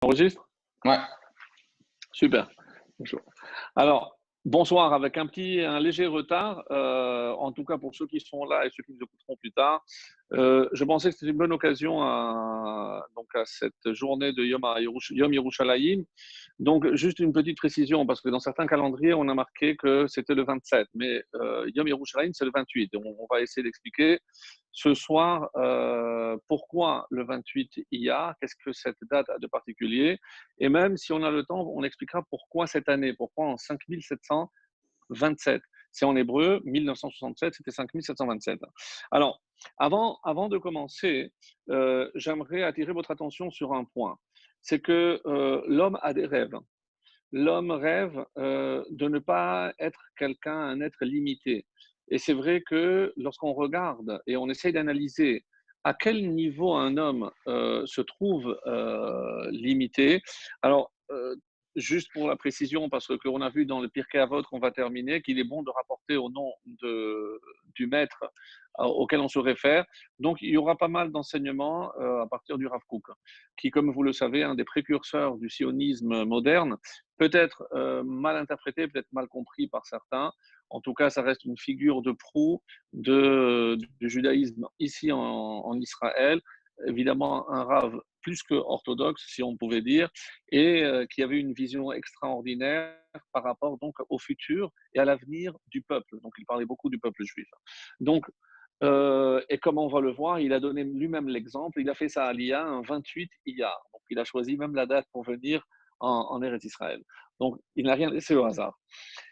Enregistre? Ouais. Super. Bonjour. Alors, bonsoir, avec un léger retard, en tout cas pour ceux qui sont là et ceux qui nous écouteront plus tard. Je pensais que c'était une bonne occasion à cette journée de Yom Yerushalayim. Donc, juste une petite précision, parce que dans certains calendriers, on a marqué que c'était le 27, mais Yom Yerushalayim, c'est le 28. Et on va essayer d'expliquer ce soir pourquoi le 28 il y a, qu'est-ce que cette date a de particulier, et même si on a le temps, on expliquera pourquoi cette année, pourquoi en 5727. C'est en hébreu, 1967, c'était 5727. Alors, avant de commencer, j'aimerais attirer votre attention sur un point. C'est que l'homme a des rêves. L'homme rêve de ne pas être quelqu'un, un être limité. Et c'est vrai que lorsqu'on regarde et on essaye d'analyser à quel niveau un homme se trouve limité, alors juste pour la précision, parce que qu'on a vu dans le Pirkei Avot qu'on va terminer, qu'il est bon de rapporter au nom du maître auquel on se réfère. Donc il y aura pas mal d'enseignements à partir du Rav Kook, qui, comme vous le savez, est un des précurseurs du sionisme moderne, peut-être mal interprété, peut-être mal compris par certains. En tout cas, ça reste une figure de proue du judaïsme ici en Israël. Évidemment, un rave plus que orthodoxe, si on pouvait dire, et qui avait une vision extraordinaire par rapport donc au futur et à l'avenir du peuple. Donc, il parlait beaucoup du peuple juif. Donc, et comme on va le voir, il a donné lui-même l'exemple. Il a fait sa aliyah un 28 Iyar. Donc, il a choisi même la date pour venir en Eretz Israël. Donc, il n'a rien laissé au hasard.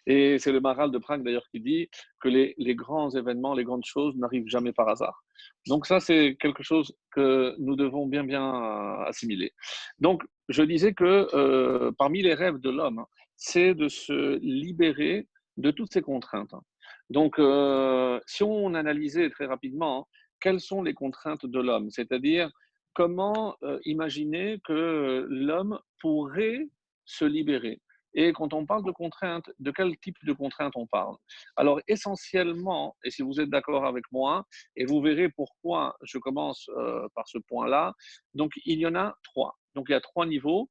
Et c'est le Maharal de Prague d'ailleurs qui dit que les grands événements, les grandes choses n'arrivent jamais par hasard. Donc ça, c'est quelque chose que nous devons bien assimiler. Donc, je disais que parmi les rêves de l'homme, c'est de se libérer de toutes ces contraintes. Donc, si on analysait très rapidement, quelles sont les contraintes de l'homme? C'est-à-dire, comment imaginer que l'homme pourrait se libérer? Et quand on parle de contraintes, de quel type de contraintes on parle? Alors, essentiellement, et si vous êtes d'accord avec moi, et vous verrez pourquoi je commence par ce point-là, donc il y en a trois. Donc, il y a trois niveaux.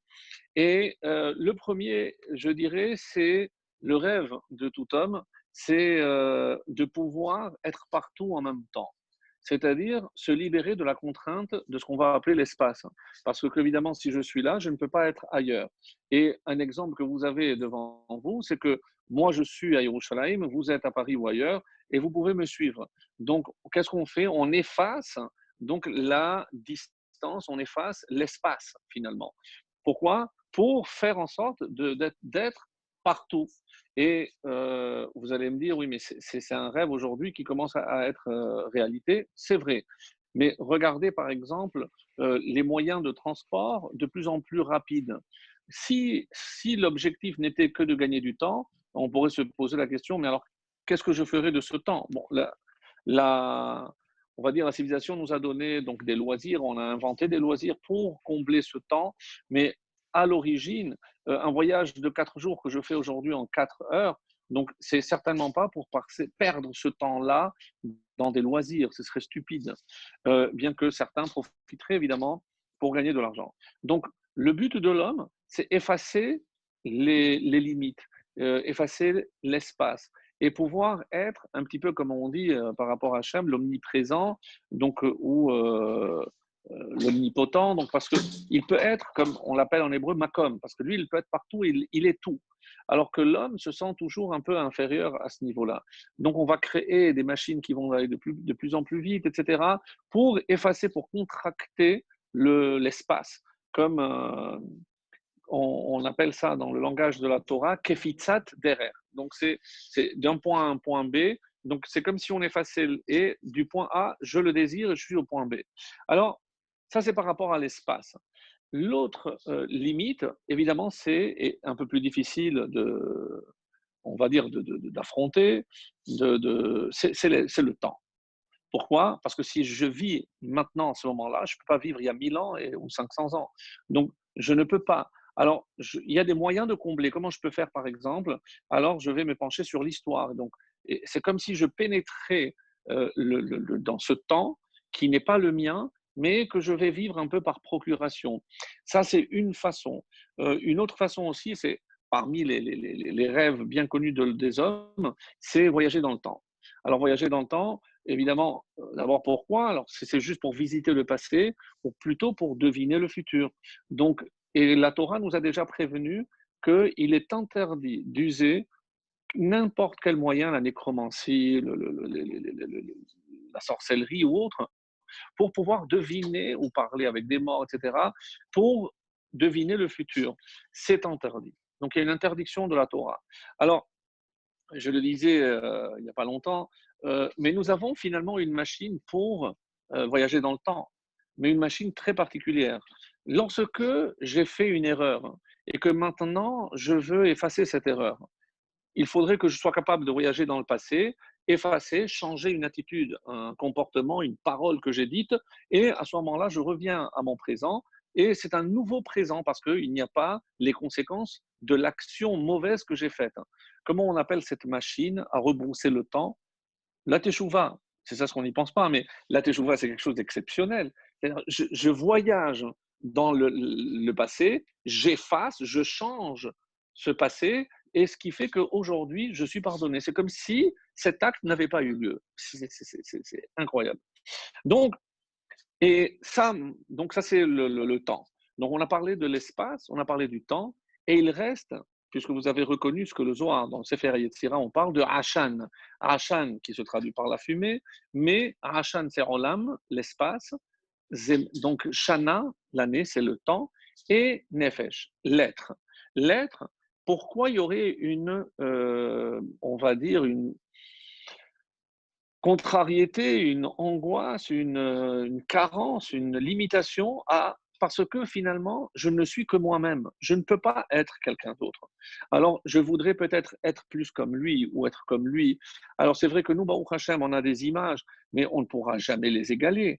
Et le premier, je dirais, c'est le rêve de tout homme, c'est de pouvoir être partout en même temps. C'est-à-dire se libérer de la contrainte de ce qu'on va appeler l'espace. Parce que, évidemment, si je suis là, je ne peux pas être ailleurs. Et un exemple que vous avez devant vous, c'est que moi, je suis à Yerushalayim, vous êtes à Paris ou ailleurs, et vous pouvez me suivre. Donc, qu'est-ce qu'on fait? On efface donc la distance, on efface l'espace finalement. Pourquoi? Pour faire en sorte d'être partout. Et vous allez me dire, oui, mais c'est un rêve aujourd'hui qui commence à être réalité. C'est vrai. Mais regardez par exemple les moyens de transport de plus en plus rapides. Si l'objectif n'était que de gagner du temps, on pourrait se poser la question, mais alors qu'est-ce que je ferais de ce temps? Bon, la, on va dire la civilisation nous a donné donc des loisirs, on a inventé des loisirs pour combler ce temps, mais à l'origine, un voyage de 4 jours que je fais aujourd'hui en 4 heures, donc c'est certainement pas pour perdre ce temps-là dans des loisirs, ce serait stupide, bien que certains profiteraient évidemment pour gagner de l'argent. Donc le but de l'homme, c'est effacer les limites, effacer l'espace et pouvoir être un petit peu comme on dit par rapport à Hachem, l'omniprésent, donc ou l'omnipotent, donc parce qu'il peut être, comme on l'appelle en hébreu, makom, parce que lui, il peut être partout, il est tout. Alors que l'homme se sent toujours un peu inférieur à ce niveau-là. Donc on va créer des machines qui vont aller de plus en plus vite, etc., pour effacer, pour contracter l'espace, comme on appelle ça dans le langage de la Torah, kefitzat derer. Donc c'est d'un point A à un point B. Donc c'est comme si on effaçait et du point A, je le désire et je suis au point B. Alors ça c'est par rapport à l'espace. L'autre limite, évidemment, c'est un peu plus difficile on va dire, d'affronter, c'est le temps. Pourquoi? Parce que si je vis maintenant, à ce moment-là, je ne peux pas vivre il y a 1000 ans ou 500 ans. Donc, je ne peux pas. Alors, il y a des moyens de combler. Comment je peux faire, par exemple? Alors, je vais me pencher sur l'histoire. Donc, c'est comme si je pénétrais dans ce temps qui n'est pas le mien, mais que je vais vivre un peu par procuration. Ça, c'est une façon. Une autre façon aussi, c'est parmi les rêves bien connus des hommes, c'est voyager dans le temps. Alors, voyager dans le temps, évidemment, d'abord pourquoi? Alors, c'est juste pour visiter le passé, ou plutôt pour deviner le futur. Donc, et la Torah nous a déjà prévenu qu'il est interdit d'user n'importe quel moyen, la nécromancie, la sorcellerie ou autre, pour pouvoir deviner ou parler avec des morts, etc., pour deviner le futur. C'est interdit. Donc il y a une interdiction de la Torah. Alors, je le disais il n'y a pas longtemps, mais nous avons finalement une machine pour voyager dans le temps, mais une machine très particulière. Lorsque j'ai fait une erreur et que maintenant je veux effacer cette erreur, il faudrait que je sois capable de voyager dans le passé, effacer, changer une attitude, un comportement, une parole que j'ai dite, et à ce moment-là, je reviens à mon présent, et c'est un nouveau présent parce qu'il n'y a pas les conséquences de l'action mauvaise que j'ai faite. Comment on appelle cette machine à rebrousser le temps? La teshuva. C'est ça ce qu'on n'y pense pas, mais la teshuva, c'est quelque chose d'exceptionnel. Je voyage dans le passé, j'efface, je change ce passé, et ce qui fait qu'aujourd'hui, je suis pardonné. C'est comme si cet acte n'avait pas eu lieu. C'est incroyable. Donc, ça c'est le temps. Donc, on a parlé de l'espace, on a parlé du temps, et il reste, puisque vous avez reconnu ce que le Zohar, dans le Sefer Yetzira, on parle de Hashan. Hashan qui se traduit par la fumée, mais Hashan c'est Olam, l'espace. Donc, Shana, l'année, c'est le temps, et Nefesh, l'être. L'être, pourquoi il y aurait on va dire, une contrariété, une angoisse, une carence, une limitation parce que finalement, je ne suis que moi-même. Je ne peux pas être quelqu'un d'autre. Alors, je voudrais peut-être être plus comme lui ou être comme lui. Alors, c'est vrai que nous, Baruch Hashem, on a des images, mais on ne pourra jamais les égaler.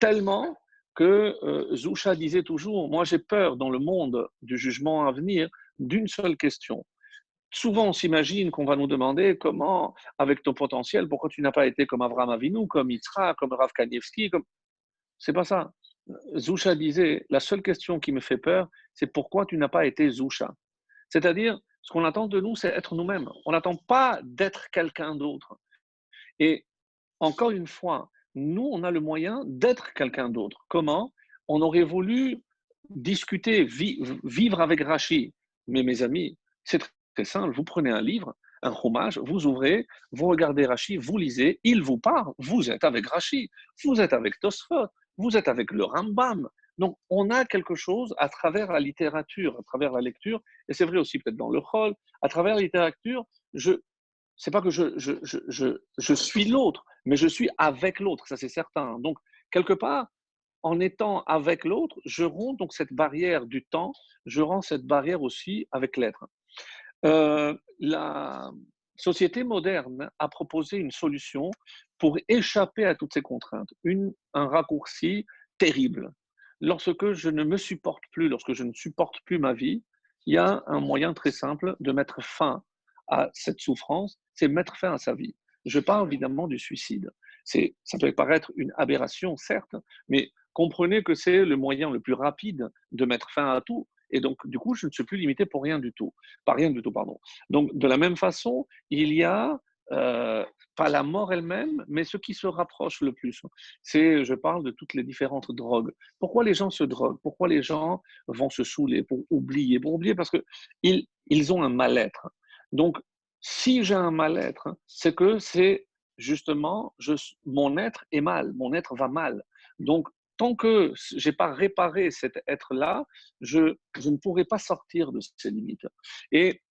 Tellement que Zoucha disait toujours, moi j'ai peur dans le monde du jugement à venir d'une seule question. Souvent, on s'imagine qu'on va nous demander comment, avec ton potentiel, pourquoi tu n'as pas été comme Avraham Avinu, comme Yitzhak, comme Rav Kanievski, comme... C'est pas ça. Zoucha disait, la seule question qui me fait peur, c'est pourquoi tu n'as pas été Zoucha. C'est-à-dire, ce qu'on attend de nous, c'est être nous-mêmes. On n'attend pas d'être quelqu'un d'autre. Et encore une fois, nous, on a le moyen d'être quelqu'un d'autre. Comment? On aurait voulu discuter, vivre avec Rachi. Mais mes amis, c'est très simple. Vous prenez un livre, un chumash, vous ouvrez, vous regardez Rachi, vous lisez, il vous parle, vous êtes avec Rachi, vous êtes avec Tosfot, vous êtes avec le Rambam. Donc, on a quelque chose à travers la littérature, à travers la lecture, et c'est vrai aussi peut-être dans le Chol, à travers la littérature, c'est pas que je suis l'autre, mais je suis avec l'autre, ça c'est certain. Donc, quelque part, en étant avec l'autre, je romps donc cette barrière du temps, je rends cette barrière aussi avec l'être. La société moderne a proposé une solution pour échapper à toutes ces contraintes, un raccourci terrible. Lorsque je ne me supporte plus, lorsque je ne supporte plus ma vie, il y a un moyen très simple de mettre fin à cette souffrance, c'est mettre fin à sa vie. Je parle évidemment du suicide. Ça peut paraître une aberration, certes, mais comprenez que c'est le moyen le plus rapide de mettre fin à tout. Et donc, du coup, je ne suis plus limité pour rien du tout. Pas rien du tout, pardon. Donc, de la même façon, il y a pas la mort elle-même, mais ce qui se rapproche le plus. Je parle de toutes les différentes drogues. Pourquoi les gens se droguent? Pourquoi les gens vont se saouler? Pour oublier. Pour oublier parce qu'ils ont un mal-être. Donc, si j'ai un mal-être, c'est que c'est justement, mon être est mal, mon être va mal. Donc, tant que je n'ai pas réparé cet être-là, je ne pourrai pas sortir de ces limites. Et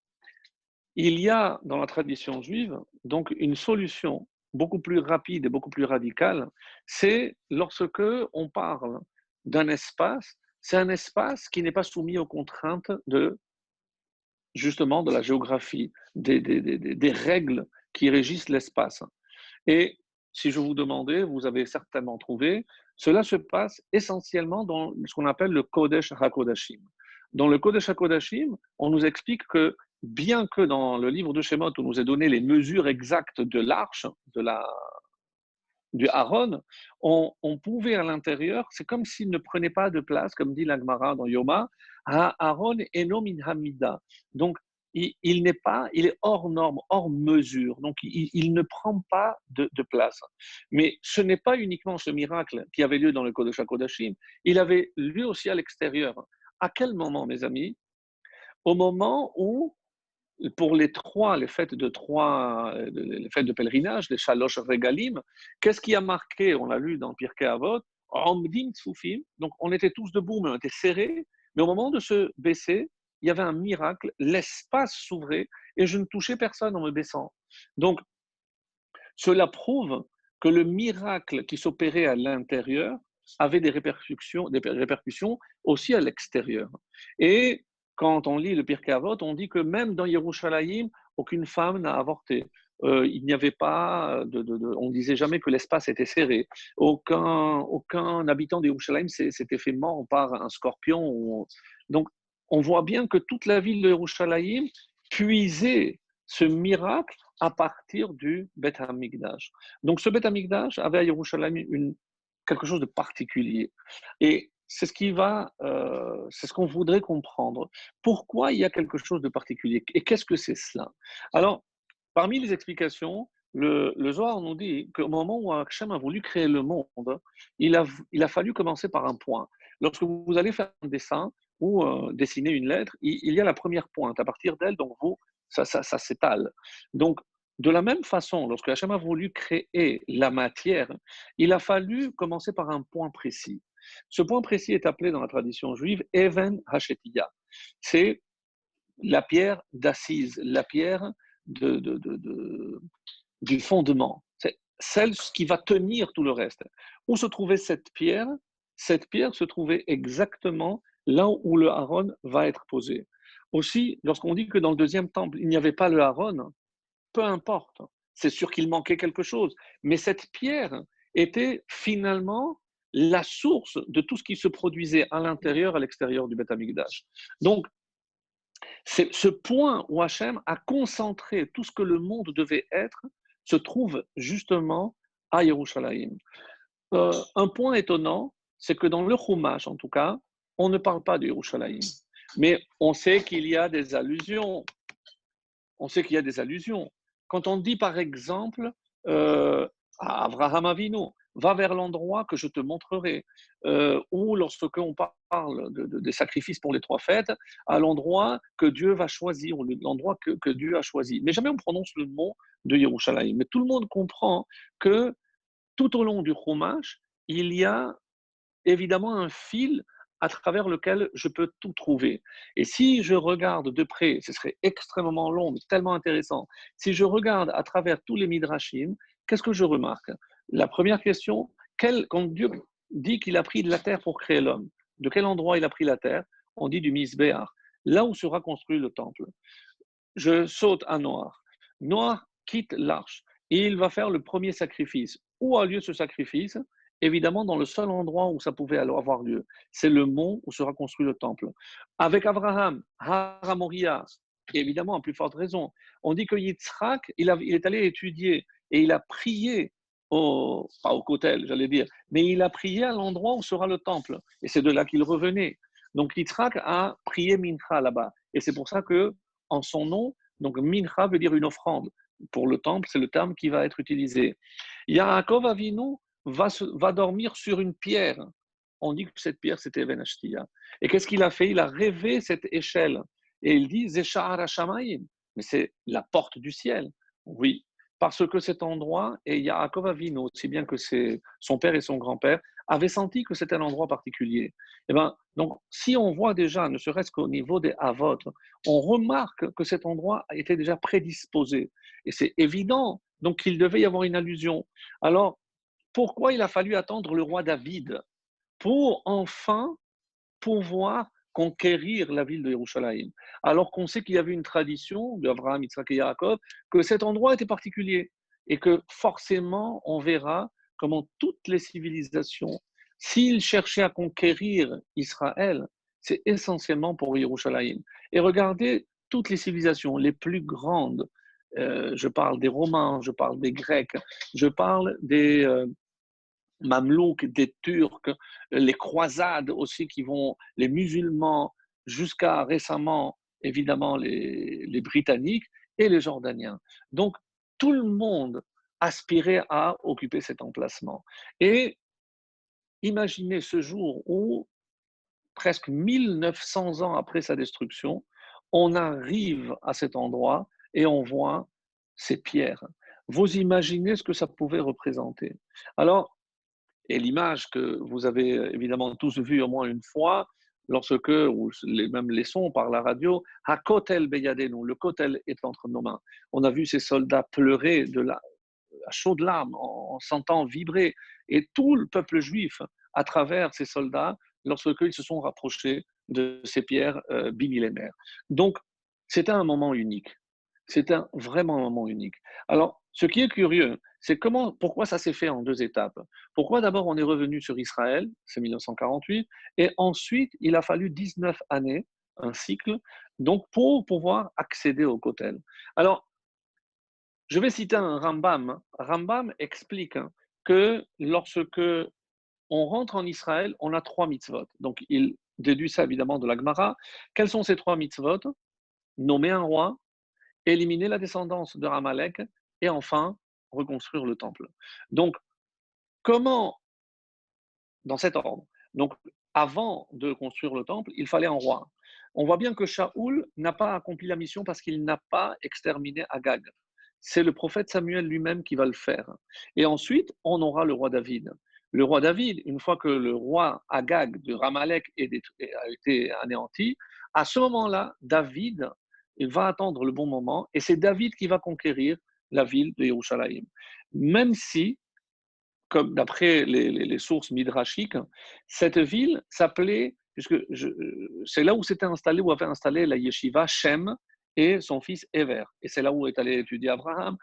il y a dans la tradition juive donc une solution beaucoup plus rapide et beaucoup plus radicale, c'est lorsque on parle d'un espace, c'est un espace qui n'est pas soumis aux contraintes justement de la géographie, des règles qui régissent l'espace. Et si je vous demandais, vous avez certainement trouvé, cela se passe essentiellement dans ce qu'on appelle le Kodesh HaKodashim. Dans le Kodesh HaKodashim, on nous explique que bien que dans le livre de Shemot, on nous ait donné les mesures exactes de l'arche, du Aaron, on pouvait à l'intérieur, c'est comme s'il ne prenait pas de place, comme dit l'Agmara dans Yoma, Aaron eno min hamida. Donc, il n'est pas, il est hors norme, hors mesure. Donc, il ne prend pas de place. Mais ce n'est pas uniquement ce miracle qui avait lieu dans le Kodesh HaKodashim, il avait lieu aussi à l'extérieur. À quel moment, mes amis? Au moment où, pour les fêtes de pèlerinage, les Shalosh Regalim, qu'est-ce qui a marqué? On l'a lu dans Pirkei Avot, Omdim Tzufim, donc on était tous debout, mais on était serrés, mais au moment de se baisser, il y avait un miracle, l'espace s'ouvrait et je ne touchais personne en me baissant. Donc, cela prouve que le miracle qui s'opérait à l'intérieur avait des répercussions aussi à l'extérieur. Et quand on lit le Pirkei Avot, on dit que même dans Yerushalayim, aucune femme n'a avorté. Il n'y avait pas on disait jamais que l'espace était serré. Aucun habitant de Yerushalayim s'était fait mort par un scorpion. Donc, on voit bien que toute la ville de Yerushalayim puisait ce miracle à partir du Beth Hamikdash. Donc ce Beth Hamikdash avait à Yerushalayim quelque chose de particulier. Et c'est c'est ce qu'on voudrait comprendre. Pourquoi il y a quelque chose de particulier? Et qu'est-ce que c'est cela? Alors, parmi les explications, le Zohar nous dit qu'au moment où Hachem a voulu créer le monde, il a fallu commencer par un point. Lorsque vous allez faire un dessin ou dessiner une lettre, il y a la première pointe. À partir d'elle, donc ça s'étale. Donc, de la même façon, lorsque Hachem a voulu créer la matière, il a fallu commencer par un point précis. Ce point précis est appelé dans la tradition juive Even Hashetiya. C'est la pierre d'assise, la pierre du fondement. C'est celle qui va tenir tout le reste. Où se trouvait cette pierre? Cette pierre se trouvait exactement là où le Aaron va être posé. Aussi, lorsqu'on dit que dans le deuxième temple, il n'y avait pas le Aaron, peu importe, c'est sûr qu'il manquait quelque chose, mais cette pierre était finalement la source de tout ce qui se produisait à l'intérieur, à l'extérieur du Beth Amikdash. Donc, c'est ce point où Hachem a concentré tout ce que le monde devait être, se trouve justement à Yerushalayim. Un point étonnant, c'est que dans le Chumash, en tout cas, on ne parle pas de Yerushalayim. Mais on sait qu'il y a des allusions. On sait qu'il y a des allusions. Quand on dit par exemple à Avraham Avinu, va vers l'endroit que je te montrerai, ou lorsque on parle des sacrifices pour les trois fêtes, à l'endroit que Dieu va choisir, ou l'endroit que Dieu a choisi. Mais jamais on prononce le mot de Yerushalayim. Mais tout le monde comprend que tout au long du Chumash, il y a évidemment un fil à travers lequel je peux tout trouver. Et si je regarde de près, ce serait extrêmement long, mais tellement intéressant. Si je regarde à travers tous les midrashim, qu'est-ce que je remarque? La première question, quand Dieu dit qu'il a pris de la terre pour créer l'homme, de quel endroit il a pris la terre? On dit du Misbéach, là où sera construit le temple. Je saute à Noir. Noir quitte l'arche et il va faire le premier sacrifice. Où a lieu ce sacrifice? Évidemment, dans le seul endroit où ça pouvait avoir lieu. C'est le mont où sera construit le temple. Avec Abraham, Haramoria, évidemment, à plus forte raison. On dit que Yitzhak, il est allé étudier et il a prié, pas au Kotel, j'allais dire, mais il a prié à l'endroit où sera le temple. Et c'est de là qu'il revenait. Donc Yitzhak a prié Mincha là-bas. Et c'est pour ça que en son nom. Donc, mincha veut dire une offrande. Pour le temple, c'est le terme qui va être utilisé. Yaakov Avinu va dormir sur une pierre. On dit que cette pierre, c'était Even Ashtiya. Et qu'est-ce qu'il a fait? Il a rêvé cette échelle. Et il dit Zesha'ar Hashamayim. Mais c'est la porte du ciel. Oui. Parce que cet endroit, et Yaakov Avinu, aussi bien que son père et son grand-père, avaient senti que c'était un endroit particulier. Et ben, donc, si on voit déjà, ne serait-ce qu'au niveau des Havot, on remarque que cet endroit était déjà prédisposé. Et c'est évident, donc qu'il devait y avoir une allusion. Alors, pourquoi il a fallu attendre le roi David pour enfin pouvoir conquérir la ville de Yerushalayim, alors qu'on sait qu'il y avait une tradition d'Abraham, Yitzhak et Yaakov, que cet endroit était particulier et que forcément on verra comment toutes les civilisations, s'ils cherchaient à conquérir Israël, c'est essentiellement pour Yerushalayim. Et regardez toutes les civilisations les plus grandes, je parle des Romains, je parle des Grecs, je parle des Mamelouks, des Turcs, les croisades aussi qui vont, les musulmans, jusqu'à récemment, évidemment, les Britanniques et les Jordaniens. Donc, tout le monde aspirait à occuper cet emplacement. Et imaginez ce jour où, presque 1900 ans après sa destruction, on arrive à cet endroit et on voit ces pierres. Vous imaginez ce que ça pouvait représenter. Alors, et l'image que vous avez évidemment tous vue au moins une fois, lorsque, ou même les sons par la radio, Hakotel Beyadenu, le Kotel est entre nos mains. On a vu ces soldats pleurer à chaudes larmes, en sentant vibrer, et tout le peuple juif, à travers ces soldats, lorsqu'ils se sont rapprochés de ces pierres bimillénaires. Donc, c'était un moment unique. C'est vraiment un moment unique. Alors, ce qui est curieux, c'est pourquoi ça s'est fait en deux étapes. Pourquoi d'abord on est revenu sur Israël, c'est 1948, et ensuite il a fallu 19 années, un cycle, donc pour pouvoir accéder au Kotel. Alors, je vais citer un Rambam. Rambam explique que lorsque on rentre en Israël, on a trois mitzvot. Donc, il déduit ça évidemment de la Gemara. Quels sont ces trois mitzvot? Nommer un roi, éliminer la descendance de Ramalek et enfin reconstruire le temple. Donc, comment, dans cet ordre, donc avant de construire le temple, il fallait un roi. On voit bien que Shaoul n'a pas accompli la mission parce qu'il n'a pas exterminé Agag. C'est le prophète Samuel lui-même qui va le faire. Et ensuite, on aura le roi David. Le roi David, une fois que le roi Agag de Ramalek a été anéanti, à ce moment-là, David, il va attendre le bon moment et c'est David qui va conquérir la ville de Yerushalayim. Même si, comme d'après les sources midrashiques, cette ville s'appelait, c'est là où s'était installé, où avait installé la yeshiva Shem et son fils Ever. Et c'est là où est allé étudier Abraham,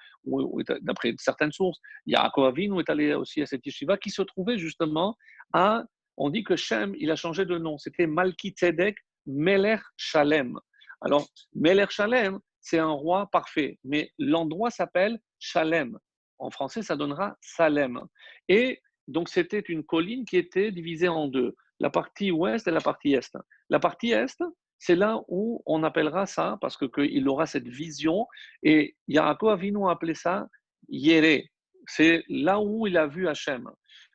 d'après certaines sources, Yaakov Avinu est allé aussi à cette yeshiva qui se trouvait justement à, on dit que Shem, il a changé de nom, c'était Malki Tzedek Melech Shalem. Alors, Melech Shalem, c'est un roi parfait, mais l'endroit s'appelle Shalem. En français, ça donnera Salem. Et donc, c'était une colline qui était divisée en deux, la partie ouest et la partie est. La partie est, c'est là où on appellera ça, parce qu'il aura cette vision, et Yaakov Avinu a appelé ça Yéré. C'est là où il a vu Hachem.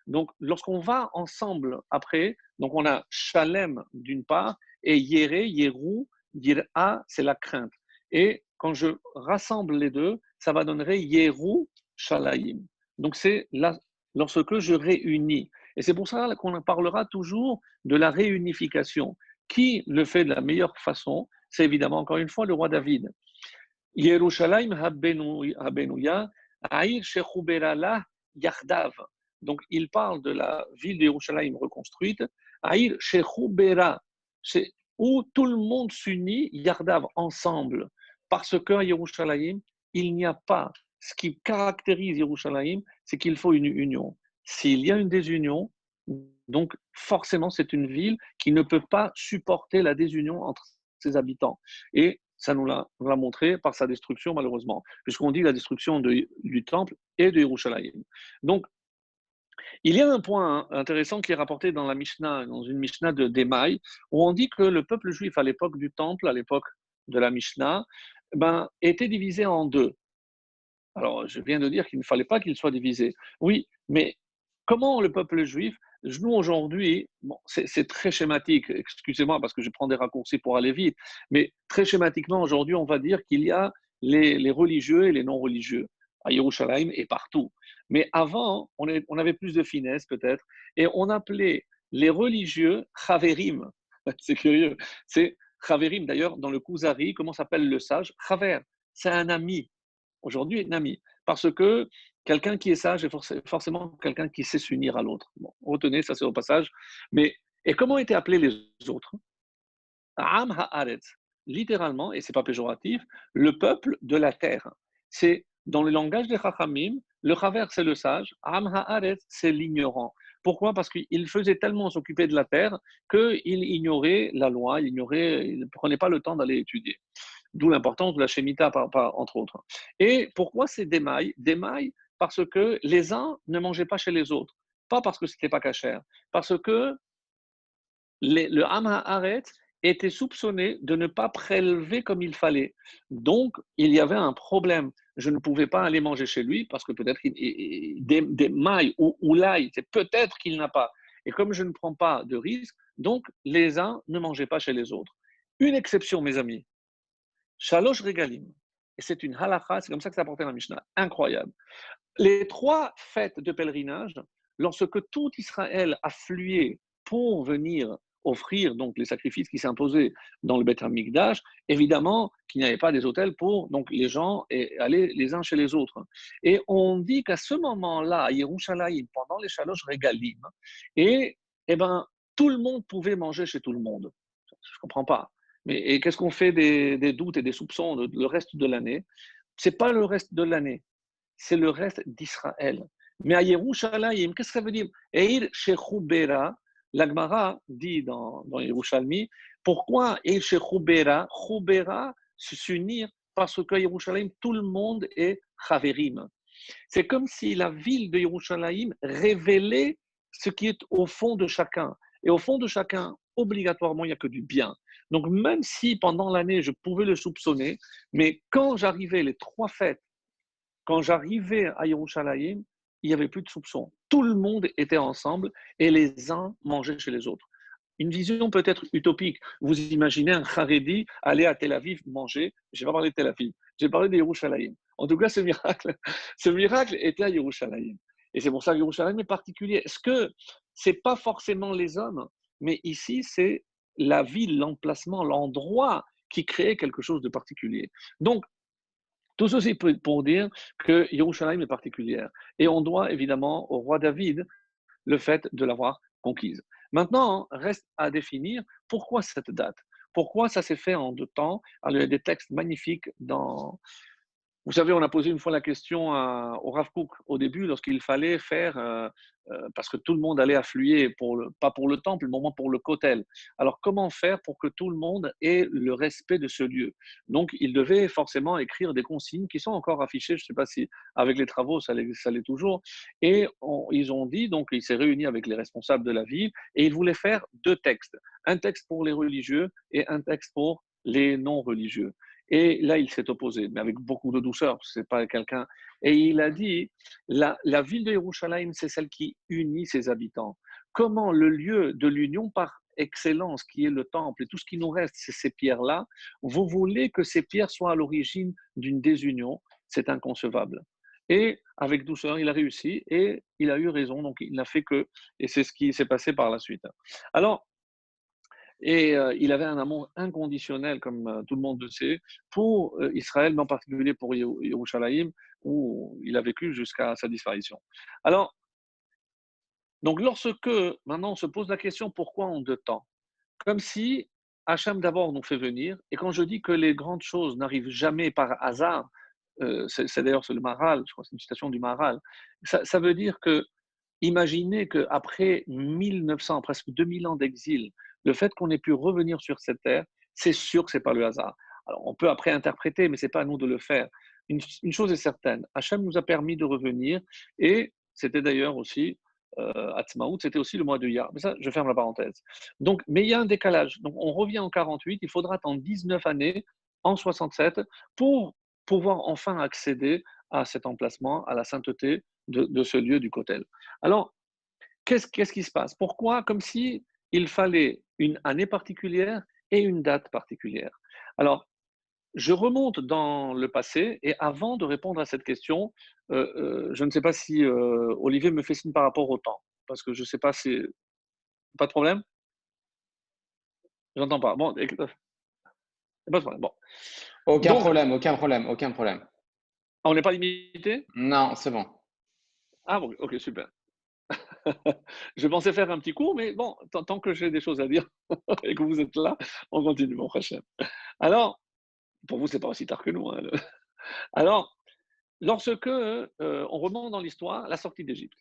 Donc, lorsqu'on va ensemble après, donc on a Shalem d'une part, et Yéré, Yérou, Yir'a, c'est la crainte. Et quand je rassemble les deux, ça va donner Yérou Shalayim. Donc, c'est là, lorsque je réunis. Et c'est pour ça qu'on parlera toujours de la réunification. Qui le fait de la meilleure façon? C'est évidemment, encore une fois, le roi David. Yerushalayim habenuya, Aïr shechuberala yardav. Donc, il parle de la ville de Yerushalayim reconstruite. Aïr shechubera, c'est où tout le monde s'unit, yardav, ensemble. Parce qu'à Yerushalayim, il n'y a pas. Ce qui caractérise Yerushalayim, c'est qu'il faut une union. S'il y a une désunion, donc forcément, c'est une ville qui ne peut pas supporter la désunion entre ses habitants. Et ça nous l'a montré par sa destruction, malheureusement, puisqu'on dit la destruction du temple et de Yerushalayim. Donc, il y a un point intéressant qui est rapporté dans la Mishnah, dans une Mishnah de Démaï, où on dit que le peuple juif à l'époque du temple, à l'époque de la Mishnah, était divisé en deux. Alors, je viens de dire qu'il ne fallait pas qu'il soit divisé. Oui, mais comment le peuple juif, nous aujourd'hui, bon, c'est très schématique, excusez-moi parce que je prends des raccourcis pour aller vite, mais très schématiquement aujourd'hui, on va dire qu'il y a les religieux et les non-religieux, à Yerushalayim et partout. Mais avant, on avait plus de finesse peut-être, et on appelait les religieux Chaverim. C'est curieux. C'est Chaverim, d'ailleurs, dans le Kuzari, comment s'appelle le sage? Chaver, c'est un ami. Aujourd'hui, un ami. Parce que quelqu'un qui est sage est forcément quelqu'un qui sait s'unir à l'autre. Bon, retenez, ça c'est au passage. Mais, et comment étaient appelés les autres? Am haaretz, littéralement, et c'est pas péjoratif, le peuple de la terre. C'est dans le langage des Chachamim, le Chaver c'est le sage, Am haaretz c'est l'ignorant. Pourquoi? Parce qu'il faisait tellement s'occuper de la terre qu'il ignorait la loi, il ne prenait pas le temps d'aller étudier. d'où l'importance de la Shemitah, entre autres. Et pourquoi c'est d'émail? D'émail parce que les uns ne mangeaient pas chez les autres, pas parce que ce n'était pas cachère, parce que le Ham Haaretz était soupçonné de ne pas prélever comme il fallait. Donc, il y avait un problème. Je ne pouvais pas aller manger chez lui parce que peut-être des mailles ou l'ail, c'est peut-être qu'il n'a pas. Et comme je ne prends pas de risque, donc les uns ne mangeaient pas chez les autres. Une exception, mes amis, Shalosh Regalim. Et c'est une halakha, c'est comme ça que ça apporté dans la Mishnah. Incroyable. Les 3 fêtes de pèlerinage, lorsque tout Israël affluait pour venir offrir donc les sacrifices qui s'imposaient dans le Beth Amikdash, évidemment qu'il n'y avait pas des hôtels pour donc les gens aller les uns chez les autres. Et on dit qu'à ce moment-là, à Yerushalayim, pendant les Shalosh Regalim, et ben, tout le monde pouvait manger chez tout le monde. Je ne comprends pas. Mais et qu'est-ce qu'on fait des doutes et des soupçons le reste de l'année? C'est pas le reste de l'année, c'est le reste d'Israël. Mais à Yerushalayim, qu'est-ce que ça veut dire? Eir Shechubera, l'Agmara dit dans Yerushalmi, pourquoi Eir Shechubera? Chubera, s'unir, parce que Yerushalayim, tout le monde est Chaverim. C'est comme si la ville de Yerushalayim révélait ce qui est au fond de chacun. Et au fond de chacun, obligatoirement, il n'y a que du bien. Donc, même si pendant l'année, je pouvais le soupçonner, mais quand j'arrivais les 3 fêtes, quand j'arrivais à Yerushalayim, il n'y avait plus de soupçons. Tout le monde était ensemble et les uns mangeaient chez les autres. Une vision peut-être utopique. Vous imaginez un Haredi aller à Tel Aviv manger. Je n'ai pas parlé de Tel Aviv, j'ai parlé de Yerushalayim. En tout cas, ce miracle était à Yerushalayim. Et c'est pour ça que Yerushalayim est particulier. Est-ce que ce n'est pas forcément les hommes, mais ici, c'est la ville, l'emplacement, l'endroit qui crée quelque chose de particulier. Donc, tout ceci pour dire que Yerushalayim est particulière. Et on doit évidemment au roi David le fait de l'avoir conquise. Maintenant, reste à définir pourquoi cette date. Pourquoi ça s'est fait en 2 temps? Alors, il y a des textes magnifiques dans, vous savez, on a posé une fois la question au Rav Kook au début, lorsqu'il fallait faire, parce que tout le monde allait affluer, pas pour le temple, mais au moins pour le kotel. Alors, comment faire pour que tout le monde ait le respect de ce lieu? Donc, il devait forcément écrire des consignes qui sont encore affichées, je ne sais pas si avec les travaux, ça l'est toujours. Et ils ont dit, donc, il s'est réuni avec les responsables de la ville, et il voulait faire 2 textes. Un texte pour les religieux et un texte pour les non-religieux. Et là, il s'est opposé, mais avec beaucoup de douceur, parce que ce n'est pas quelqu'un. Et il a dit, la ville de Yerushalayim, c'est celle qui unit ses habitants. Comment le lieu de l'union par excellence, qui est le temple, et tout ce qui nous reste, c'est ces pierres-là, vous voulez que ces pierres soient à l'origine d'une désunion? C'est inconcevable. Et avec douceur, il a réussi, et il a eu raison, donc il n'a fait que, et c'est ce qui s'est passé par la suite. Alors, il avait un amour inconditionnel, comme tout le monde le sait, pour Israël, mais en particulier pour Yerushalayim, où il a vécu jusqu'à sa disparition. Alors, donc lorsque, maintenant on se pose la question, pourquoi en 2 temps? Comme si Hachem d'abord nous fait venir, et quand je dis que les grandes choses n'arrivent jamais par hasard, c'est d'ailleurs c'est le Maharal, je crois que c'est une citation du Maharal, ça veut dire que imaginez qu'après 1900, presque 2000 ans d'exil, le fait qu'on ait pu revenir sur cette terre, c'est sûr que ce n'est pas le hasard. Alors, on peut après interpréter, mais ce n'est pas à nous de le faire. Une chose est certaine, Hachem nous a permis de revenir, et c'était d'ailleurs aussi, Hatzmaout, c'était aussi le mois de Iyar. Mais ça, je ferme la parenthèse. Donc, mais il y a un décalage. Donc, on revient en 48, il faudra attendre 19 années, en 67, pour pouvoir enfin accéder à cet emplacement, à la sainteté de ce lieu du Kotel. Alors, qu'est-ce qui se passe? Pourquoi? Comme si il fallait une année particulière et une date particulière. Alors, je remonte dans le passé et avant de répondre à cette question, je ne sais pas si Olivier me fait signe par rapport au temps, parce que je ne sais pas si... Pas de problème? J'entends pas. Bon, pas de problème. Bon. Aucun Donc, problème, aucun problème, aucun problème. on n'est pas limité? Non, c'est bon. Ah bon, ok, super. Je pensais faire un petit cours, mais bon, tant que j'ai des choses à dire et que vous êtes là, on continue, mon prochain. Alors, pour vous, c'est pas aussi tard que nous. Hein, Alors, lorsque on remonte dans l'histoire, la sortie d'Égypte,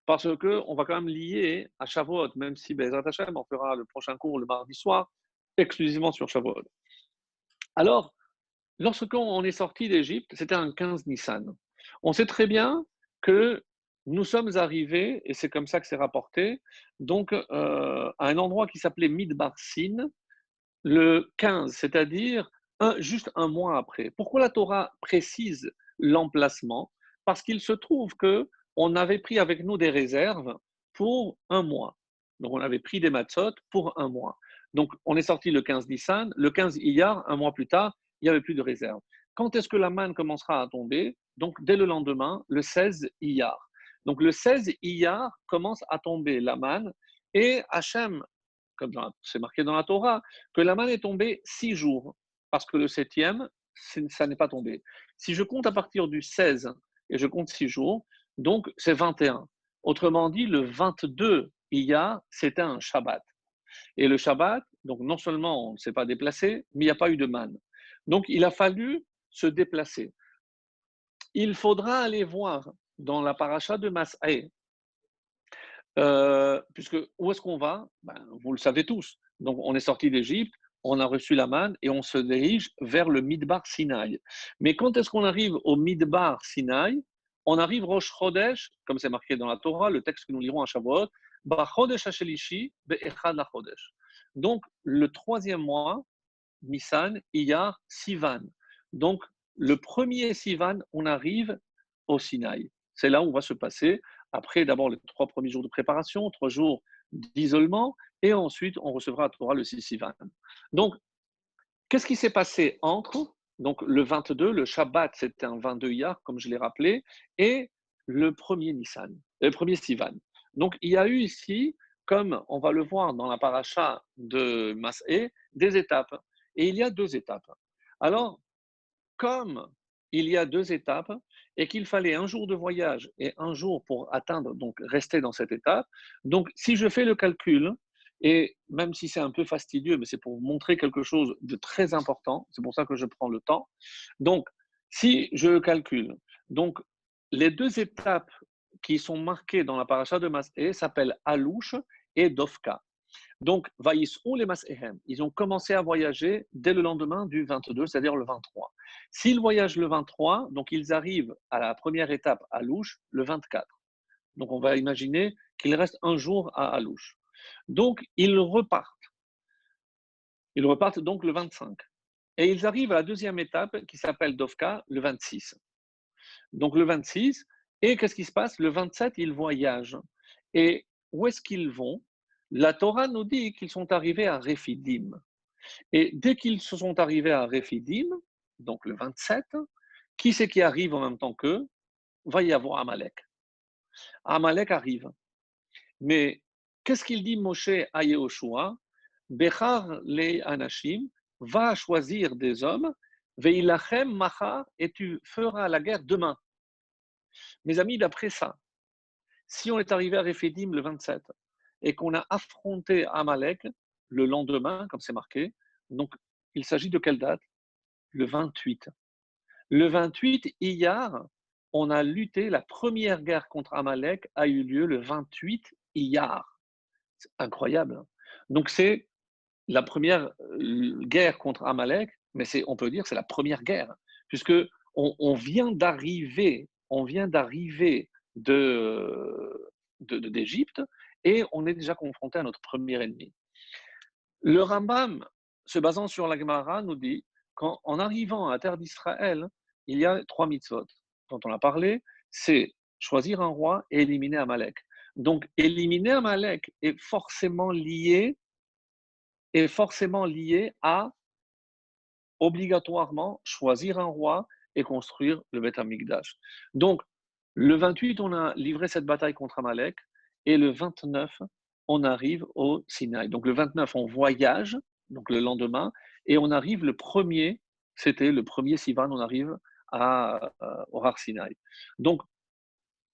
parce que on va quand même lier à Shavuot, même si Bezrat Hashem, on fera le prochain cours le mardi soir, exclusivement sur Shavuot. Alors, Lorsqu'on est sorti d'Égypte, c'était un 15 Nissan. On sait très bien que nous sommes arrivés, et c'est comme ça que c'est rapporté, donc à un endroit qui s'appelait Midbar Sin, le 15, c'est-à-dire juste un mois après. Pourquoi la Torah précise l'emplacement? Parce qu'il se trouve que on avait pris avec nous des réserves pour un mois. Donc on avait pris des matzot pour un mois. Donc on est sorti le 15 Nissan, le 15 Iyar, un mois plus tard, il n'y avait plus de réserve. Quand est-ce que la manne commencera à tomber? Donc dès le lendemain, le 16 Iyar. Donc le 16 Iyar commence à tomber la manne et Hachem, comme c'est marqué dans la Torah, que la manne est tombée 6 jours, parce que le septième, ça n'est pas tombé. Si je compte à partir du 16 et je compte 6 jours, donc c'est 21. Autrement dit, le 22 Iyar, c'était un Shabbat. Et le Shabbat, donc non seulement on ne s'est pas déplacé, mais il n'y a pas eu de manne. Donc il a fallu se déplacer. Il faudra aller voir dans la paracha de Mas'eh, puisque où est-ce qu'on va? Vous le savez tous. Donc, on est sorti d'Égypte, on a reçu la manne et on se dirige vers le Midbar Sinaï. Mais quand est-ce qu'on arrive au Midbar Sinaï? On arrive Rosh Chodesh, comme c'est marqué dans la Torah, le texte que nous lirons à Shavuot, Bar Chodesh HaShelishi Be'echad LaChodesh. Donc, le troisième mois, Nissan, Iyar, Sivan. Donc, le premier Sivan, on arrive au Sinaï. C'est là où va se passer, après d'abord les 3 premiers jours de préparation, 3 jours d'isolement, et ensuite on recevra à Torah le 6 Sivan. Donc, qu'est-ce qui s'est passé entre donc, le 22, le Shabbat, c'était un 22 Iyar, comme je l'ai rappelé, et le premier Nissan, le premier Sivan. Donc, il y a eu ici, comme on va le voir dans la paracha de Mas'eh, des étapes. Et il y a 2 étapes. Alors, comme il y a 2 étapes et qu'il fallait un jour de voyage et un jour pour atteindre, donc rester dans cette étape, donc si je fais le calcul, et même si c'est un peu fastidieux, mais c'est pour vous montrer quelque chose de très important, c'est pour ça que je prends le temps. Donc, si je calcule, donc les 2 étapes qui sont marquées dans la paracha de Mas'eh s'appellent Alouche et Dovka. Donc, Vaïsrou les Maséhem, ils ont commencé à voyager dès le lendemain du 22, c'est-à-dire le 23. S'ils voyagent le 23, donc ils arrivent à la première étape à Louche le 24. Donc, on va imaginer qu'il reste un jour à Alouche. Donc, ils repartent. Ils repartent donc le 25. Et ils arrivent à la deuxième étape qui s'appelle Dovka le 26. Donc, le 26, et qu'est-ce qui se passe? Le 27, ils voyagent. Et où est-ce qu'ils vont? La Torah nous dit qu'ils sont arrivés à Rephidim. Et dès qu'ils se sont arrivés à Rephidim, donc le 27, qui c'est qui arrive en même temps qu'eux? Va y avoir Amalek. Amalek arrive. Mais qu'est-ce qu'il dit Moshe à Yehoshua? Bechar le Anashim, va choisir des hommes, veilachem machar, et tu feras la guerre demain. Mes amis, d'après ça, si on est arrivé à Rephidim le 27 et qu'on a affronté Amalek le lendemain, comme c'est marqué, donc il s'agit de quelle date? Le 28. Le 28, Iyar, on a lutté, la première guerre contre Amalek a eu lieu le 28 Iyar. C'est incroyable. Donc c'est la première guerre contre Amalek, mais on peut dire que c'est la première guerre, puisque on vient d'arriver, d'Égypte et on est déjà confronté à notre premier ennemi. Le Rambam, se basant sur la Gemara, nous dit qu'en arrivant à la terre d'Israël, il y a 3 mitzvot dont on a parlé, c'est choisir un roi et éliminer Amalek. Donc, éliminer Amalek est forcément lié à obligatoirement choisir un roi et construire le Beth Amikdash. Donc, le 28, on a livré cette bataille contre Amalek, et le 29, on arrive au Sinaï. Donc, le 29, on voyage, donc le lendemain, et on arrive c'était le premier Sivan, on arrive au Har Sinaï. Donc,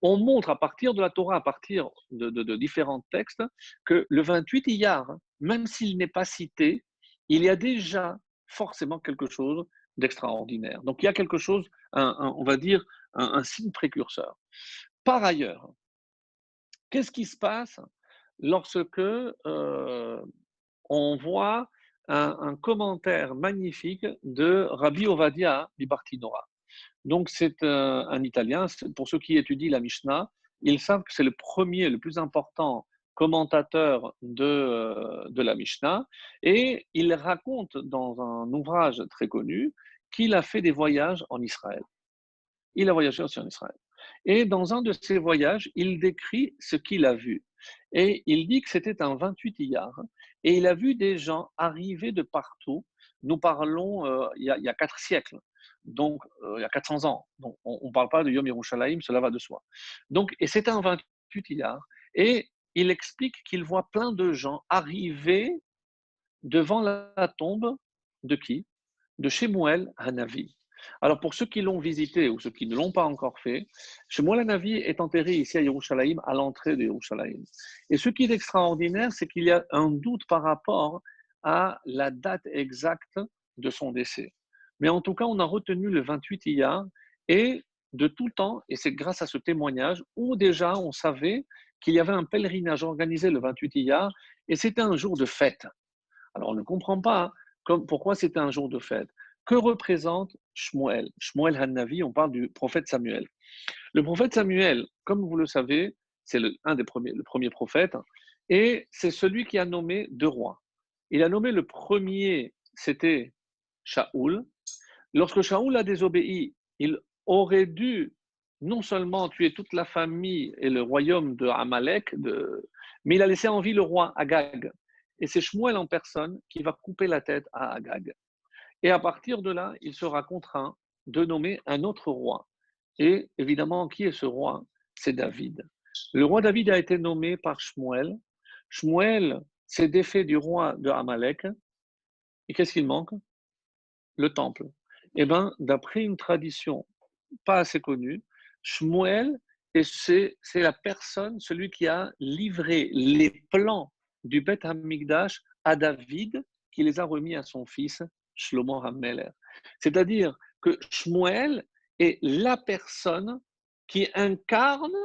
on montre à partir de la Torah, à partir de différents textes, que le 28 Iyar, même s'il n'est pas cité, il y a déjà forcément quelque chose d'extraordinaire. Donc il y a quelque chose, on va dire, un signe précurseur. Par ailleurs, qu'est-ce qui se passe lorsque on voit un commentaire magnifique de Rabbi Ovadia Bibartinora. Donc, c'est un Italien. Pour ceux qui étudient la Mishnah, ils savent que c'est le premier, le plus important commentateur de la Mishnah. Et il raconte dans un ouvrage très connu qu'il a fait des voyages en Israël. Il a voyagé aussi en Israël. Et dans un de ses voyages, il décrit ce qu'il a vu. Et il dit que c'était un 28 Iyar. Et il a vu des gens arriver de partout. Nous parlons il y a 4 siècles, donc il y a 400 ans. Donc on ne parle pas de Yom Yerushalayim, cela va de soi. Donc, et c'était un 28 Iyar. Et il explique qu'il voit plein de gens arriver devant la tombe de qui? De Shemuel Hanavi. Alors, pour ceux qui l'ont visité ou ceux qui ne l'ont pas encore fait, Shemuel Hanavi est enterré ici à Yerushalayim, à l'entrée de Yerushalayim. Et ce qui est extraordinaire, c'est qu'il y a un doute par rapport à la date exacte de son décès. Mais en tout cas, on a retenu le 28 Iyar et de tout temps, et c'est grâce à ce témoignage, où déjà on savait qu'il y avait un pèlerinage organisé le 28 Iyar et c'était un jour de fête. Alors on ne comprend pas pourquoi c'était un jour de fête. Que représente Shmuel? Shmuel Hanavi, on parle du prophète Samuel. Le prophète Samuel, comme vous le savez, c'est le premier prophète, et c'est celui qui a nommé 2 rois. Il a nommé le premier, c'était Shaoul. Lorsque Shaoul a désobéi, il aurait dû non seulement tuer toute la famille et le royaume de Amalek, mais il a laissé en vie le roi Agag. Et c'est Shmuel en personne qui va couper la tête à Agag. Et à partir de là, il sera contraint de nommer un autre roi. Et évidemment, qui est ce roi? C'est David. Le roi David a été nommé par Shmuel. Shmuel s'est défait du roi de Amalek. Et qu'est-ce qu'il manque? Le temple. Eh bien, d'après une tradition pas assez connue, Shmuel, c'est la personne, celui qui a livré les plans du Beth Hamikdash à David, qui les a remis à son fils Shlomo HaMelech. C'est-à-dire que Shmuel est la personne qui incarne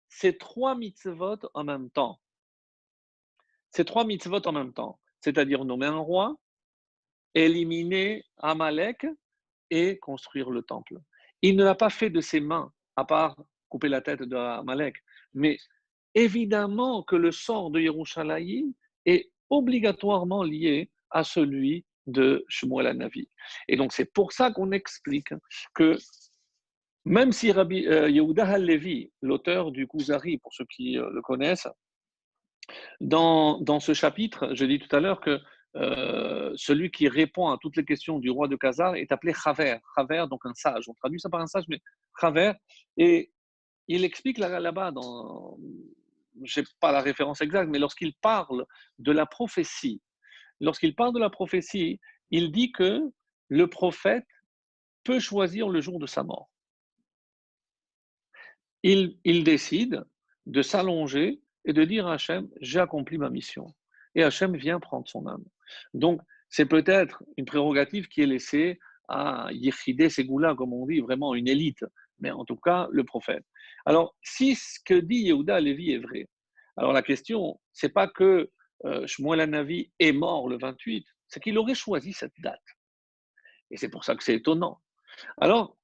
ces 3 mitzvot en même temps. Ces 3 mitzvot en même temps, c'est-à-dire nommer un roi, éliminer Amalek et construire le temple. Il ne l'a pas fait de ses mains, à part couper la tête d'Amalek. Mais évidemment que le sort de Yerushalayim est obligatoirement lié à celui de Shmuel Hanavi. Et donc c'est pour ça qu'on explique que même si Rabbi Yehuda Halevi, l'auteur du Kuzari, pour ceux qui le connaissent, dans ce chapitre, je dis tout à l'heure que celui qui répond à toutes les questions du roi de Khazar est appelé Chaver. Chaver, donc un sage. On traduit ça par un sage, mais Chaver. Et il explique là-bas, je n'ai pas la référence exacte, mais lorsqu'il parle de la prophétie, il dit que le prophète peut choisir le jour de sa mort. Il décide de s'allonger et de dire à Hachem, j'ai accompli ma mission. Et Hachem vient prendre son âme. Donc, c'est peut-être une prérogative qui est laissée à Yechidé Ségoula, comme on dit, vraiment une élite, mais en tout cas, le prophète. Alors, si ce que dit Yehuda Halevi est vrai, alors la question, c'est pas que Shmuel Hanavi est mort le 28, c'est qu'il aurait choisi cette date. Et c'est pour ça que c'est étonnant. Alors,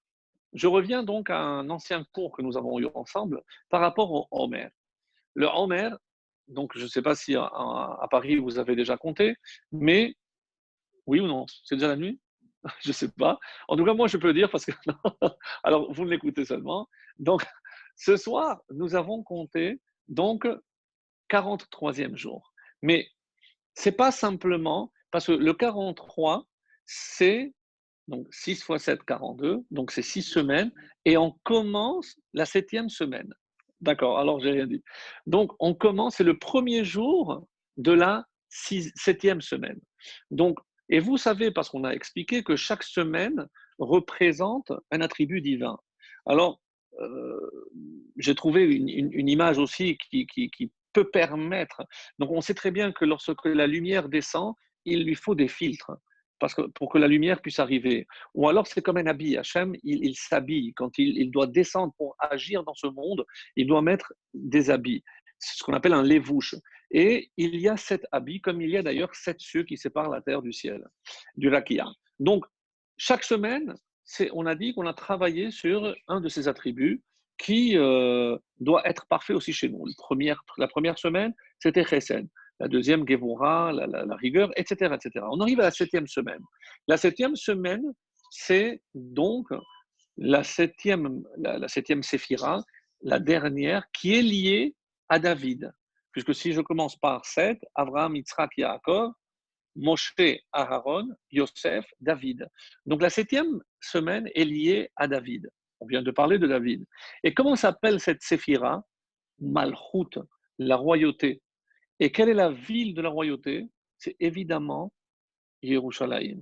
je reviens donc à un ancien cours que nous avons eu ensemble par rapport au Homer. Le Homer, donc je ne sais pas si à Paris vous avez déjà compté, mais oui ou non, c'est déjà la nuit? Je ne sais pas. En tout cas, moi je peux dire parce que alors vous l'écoutez seulement. Donc ce soir, nous avons compté donc 43e jour. Mais ce n'est pas simplement parce que le 43, c'est donc 6 fois 7, 42, donc c'est 6 semaines, et on commence la 7e semaine. D'accord, alors j'ai rien dit. Donc on commence, c'est le premier jour de la 7e semaine. Donc, et vous savez, parce qu'on a expliqué que chaque semaine représente un attribut divin. Alors, j'ai trouvé une image aussi qui peut permettre. Donc on sait très bien que lorsque la lumière descend, il lui faut des filtres pour que la lumière puisse arriver. Ou alors c'est comme un habit. Hachem, il s'habille. Quand il doit descendre pour agir dans ce monde, il doit mettre des habits. C'est ce qu'on appelle un lévouche. Et il y a 7 habits, comme il y a d'ailleurs 7 cieux qui séparent la terre du ciel, du Rakia. Donc, chaque semaine, on a dit qu'on a travaillé sur un de ces attributs qui doit être parfait aussi chez nous. La première semaine, c'était Chesed. La deuxième, Gevura, la rigueur, etc., etc. On arrive à la 7e semaine. La 7e semaine, c'est donc la septième séphira, la dernière, qui est liée à David. Puisque si je commence par 7, Abraham, Yitzhak, Yaakov, Moshe, Aaron, Yosef, David. Donc la 7e semaine est liée à David. On vient de parler de David. Et comment s'appelle cette séphira? Malchut, la royauté. Et quelle est la ville de la royauté? C'est évidemment Yerushalayim.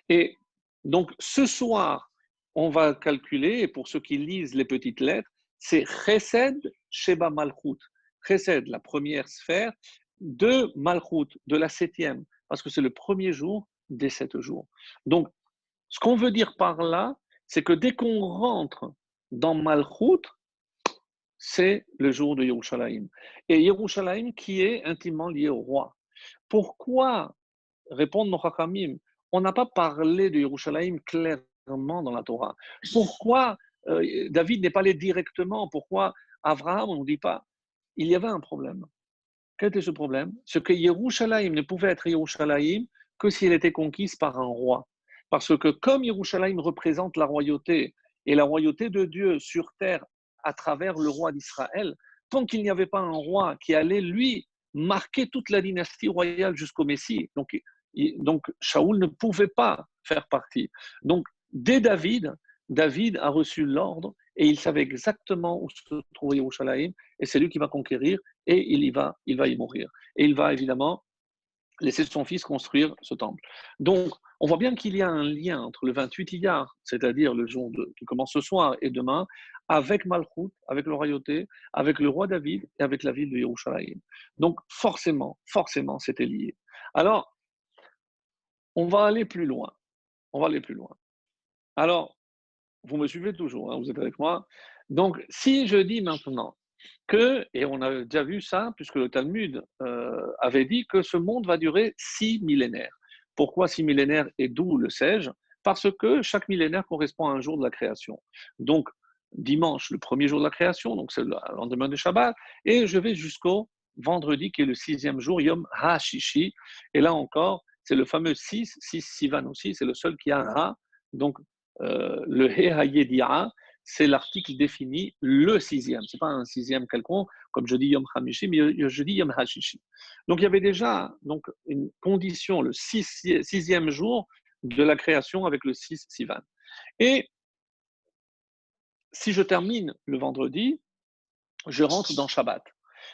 Et donc, ce soir, on va calculer, et pour ceux qui lisent les petites lettres, c'est Chesed Sheba Malchut. Chesed, la première sphère, de Malchut, de la 7e, parce que c'est le premier jour des 7 jours. Donc, ce qu'on veut dire par là, c'est que dès qu'on rentre dans Malchut, c'est le jour de Yerushalayim. Et Yerushalayim qui est intimement lié au roi. Pourquoi, répondent nos Chachamim, on n'a pas parlé de Yerushalayim clairement dans la Torah? Pourquoi David n'est pas allé directement? Pourquoi Abraham, on ne dit pas? Il y avait un problème. Quel était ce problème? C'est que Yerushalayim ne pouvait être Yerushalayim que si elle était conquise par un roi. Parce que comme Yerushalayim représente la royauté, et la royauté de Dieu sur terre à travers le roi d'Israël, tant qu'il n'y avait pas un roi qui allait, lui, marquer toute la dynastie royale jusqu'au Messie, donc Shaoul ne pouvait pas faire partie. Donc, dès David, David a reçu l'ordre et il savait exactement où se trouvait Yerushalayim, et c'est lui qui va conquérir, et il va y mourir. Et il va évidemment laisser son fils construire ce temple. Donc, on voit bien qu'il y a un lien entre le 28 Iyar, c'est-à-dire le jour qui commence ce soir et demain, avec Malchut, avec la royauté, avec le roi David et avec la ville de Yerushalayim. Donc, forcément, c'était lié. Alors, on va aller plus loin. Alors, vous me suivez toujours, hein, vous êtes avec moi. Donc, si je dis maintenant que, et on a déjà vu ça, puisque le Talmud avait dit que ce monde va durer 6 millénaires. Pourquoi 6 millénaires et d'où le sais-je? Parce que chaque millénaire correspond à un jour de la création. Donc, dimanche, le premier jour de la création, donc c'est le lendemain de Shabbat, et je vais jusqu'au vendredi, qui est le 6e jour, Yom HaShishi. Et là encore, c'est le fameux 6 Sivan aussi, c'est le seul qui a un Ha. Donc, le He Hayedi'a, c'est l'article défini le 6e. Ce n'est pas un 6e quelconque, comme je dis Yom Hamishi, mais je dis Yom Hashishi. Donc il y avait déjà donc, une condition, le 6e jour de la création avec le 6 Sivan. Et si je termine le vendredi, je rentre dans Shabbat.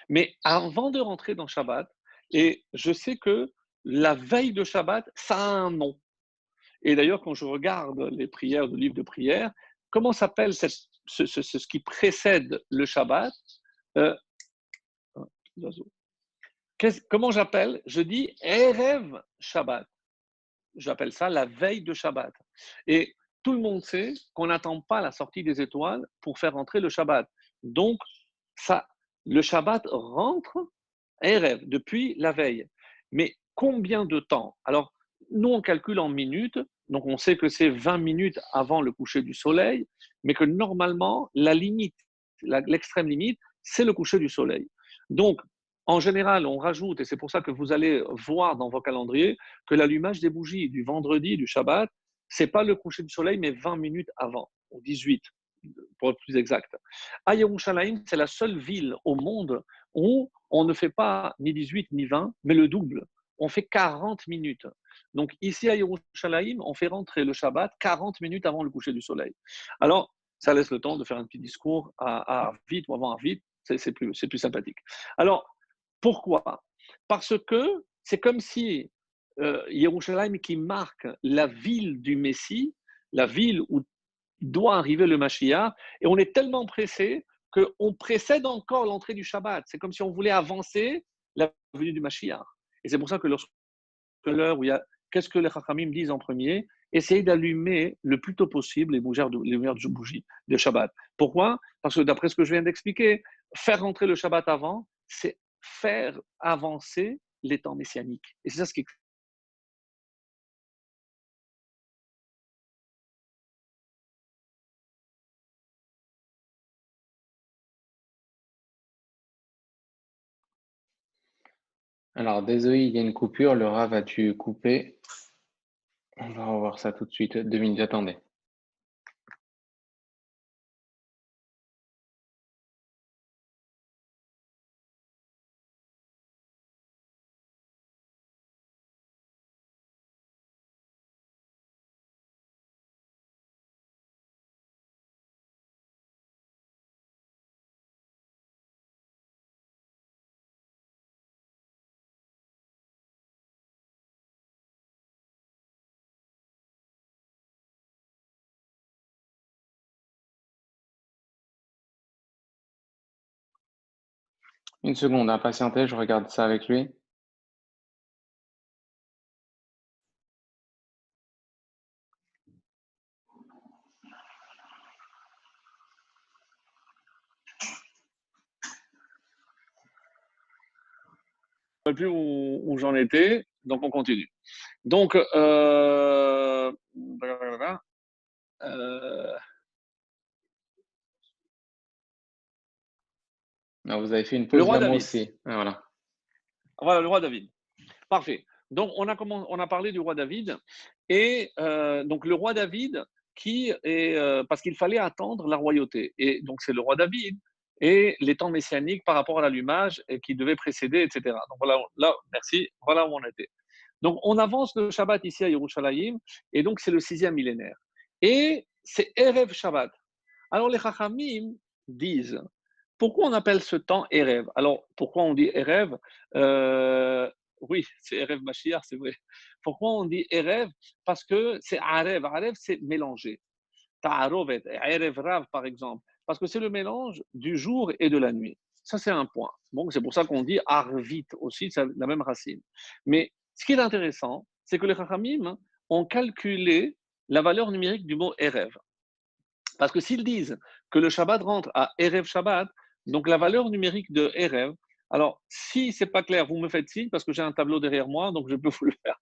Mais avant de rentrer dans Shabbat, et je sais que la veille de Shabbat, ça a un nom. Et d'ailleurs, quand je regarde les prières, le livre de prières, comment s'appelle ce qui précède le Shabbat? Comment j'appelle? Je dis Erev Shabbat. J'appelle ça la veille de Shabbat. Et tout le monde sait qu'on n'attend pas la sortie des étoiles pour faire entrer le Shabbat. Donc, le Shabbat rentre Erev, depuis la veille. Mais combien de temps? Alors, nous, on calcule en minutes, donc on sait que c'est 20 minutes avant le coucher du soleil, mais que normalement, la limite, l'extrême limite, c'est le coucher du soleil. Donc, en général, on rajoute, et c'est pour ça que vous allez voir dans vos calendriers, que l'allumage des bougies du vendredi, du Shabbat, c'est pas le coucher du soleil, mais 20 minutes avant, ou 18, pour être plus exact. À Yerushalayim, c'est la seule ville au monde où on ne fait pas ni 18 ni 20, mais le double. On fait 40 minutes. Donc ici à Yerushalayim, on fait rentrer le Shabbat 40 minutes avant le coucher du soleil. Alors, ça laisse le temps de faire un petit discours à Arvit ou avant Arvit, c'est plus sympathique. Alors, pourquoi? Parce que c'est comme si Yerushalayim qui marque la ville du Messie, la ville où doit arriver le Mashiach, et on est tellement pressé qu'on précède encore l'entrée du Shabbat. C'est comme si on voulait avancer la venue du Mashiach. Et c'est pour ça que lorsque l'heure où il y a, qu'est-ce que les Chachamim disent en premier? Essayez d'allumer le plus tôt possible les lumières de bougies de Shabbat. Pourquoi? Parce que d'après ce que je viens d'expliquer, faire rentrer le Shabbat avant, c'est faire avancer les temps messianiques. Et c'est ça ce qui est. Alors, désolé, il y a une coupure. Le Rav a-tu coupé? On va revoir ça tout de suite. 2 minutes, attendez. Une seconde, à patienter, je regarde ça avec lui. Je ne sais plus où j'en étais, donc on continue. Donc, Alors, vous avez fait une le pause roi d'amour David. aussi. Ah, voilà. Voilà, le roi David. Parfait. Donc, on a parlé du roi David. Et donc, le roi David, qui est. Parce qu'il fallait attendre la royauté. Et donc, c'est le roi David et les temps messianiques par rapport à l'allumage qui devait précéder, etc. Donc, voilà, là, merci. Voilà où on était. Donc, on avance le Shabbat ici à Yerushalayim. Et donc, c'est le 6e millénaire. Et c'est Erev Shabbat. Alors, les Chachamim disent pourquoi on appelle ce temps Erev? Alors, pourquoi on dit Erev? Oui, c'est Erev Mashiach, c'est vrai. Pourquoi on dit Erev? Parce que c'est Arev. Arev, c'est mélanger. Ta'arovet, Erev Rav, par exemple. Parce que c'est le mélange du jour et de la nuit. Ça, c'est un point. Bon, c'est pour ça qu'on dit Arvit aussi, c'est la même racine. Mais ce qui est intéressant, c'est que les Chachamim ont calculé la valeur numérique du mot Erev. Parce que s'ils disent que le Shabbat rentre à Erev Shabbat, donc la valeur numérique de Erev, alors si c'est pas clair, vous me faites signe parce que j'ai un tableau derrière moi, donc je peux vous le faire.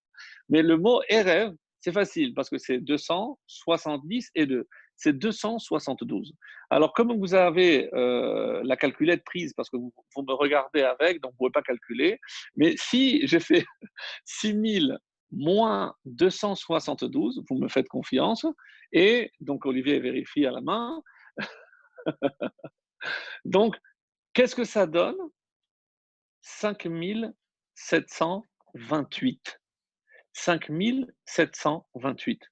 Mais le mot Erev, c'est facile parce que c'est 270 et 2. C'est 272. Alors, comme vous avez la calculette prise, parce que vous me regardez avec, donc vous ne pouvez pas calculer, mais si j'ai fait 6000 moins 272, vous me faites confiance, et donc Olivier vérifie à la main. Donc, qu'est-ce que ça donne? 5728. 5728.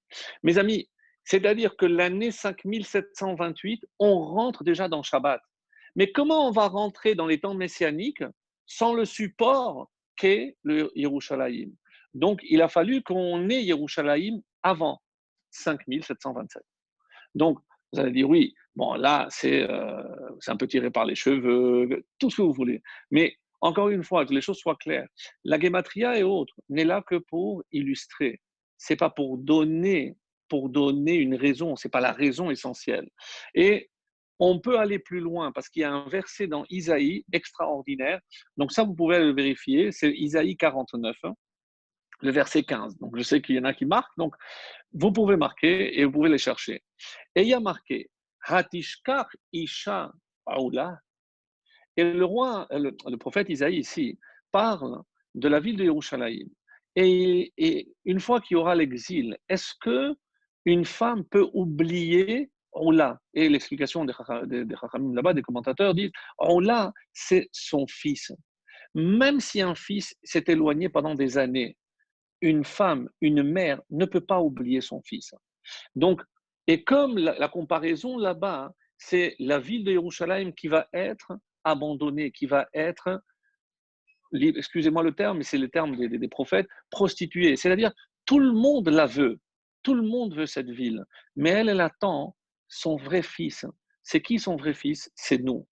Mes amis, c'est-à-dire que l'année 5728, on rentre déjà dans Shabbat. Mais comment on va rentrer dans les temps messianiques sans le support qu'est le Yerushalayim? Donc, il a fallu qu'on ait Yerushalayim avant 5727. Donc, vous allez dire, oui, bon, là, c'est un peu tiré par les cheveux, tout ce que vous voulez. Mais encore une fois, que les choses soient claires, la gematria et autres n'est là que pour illustrer. C'est pas pour donner une raison, c'est pas la raison essentielle. Et on peut aller plus loin parce qu'il y a un verset dans Isaïe extraordinaire. Donc ça, vous pouvez le vérifier. C'est Isaïe 49, hein, le verset 15. Donc je sais qu'il y en a qui marquent. Donc vous pouvez marquer et vous pouvez les chercher. Et il y a marqué Hatishkar Isha Aoula. Et le roi, le prophète Isaïe ici, parle de la ville de Yerushalayim. Et une fois qu'il y aura l'exil, est-ce que une femme peut oublier Oula? Et l'explication des Chachamim là-bas, des commentateurs disent Oula, c'est son fils. Même si un fils s'est éloigné pendant des années, une femme, une mère ne peut pas oublier son fils. Donc, et comme la comparaison là-bas, hein, c'est la ville de Yerushalayim qui va être abandonnée, qui va être, excusez-moi le terme, mais c'est le terme des prophètes, prostituée. C'est-à-dire, tout le monde la veut. Tout le monde veut cette ville. Mais elle attend son vrai fils. C'est qui son vrai fils? C'est nous.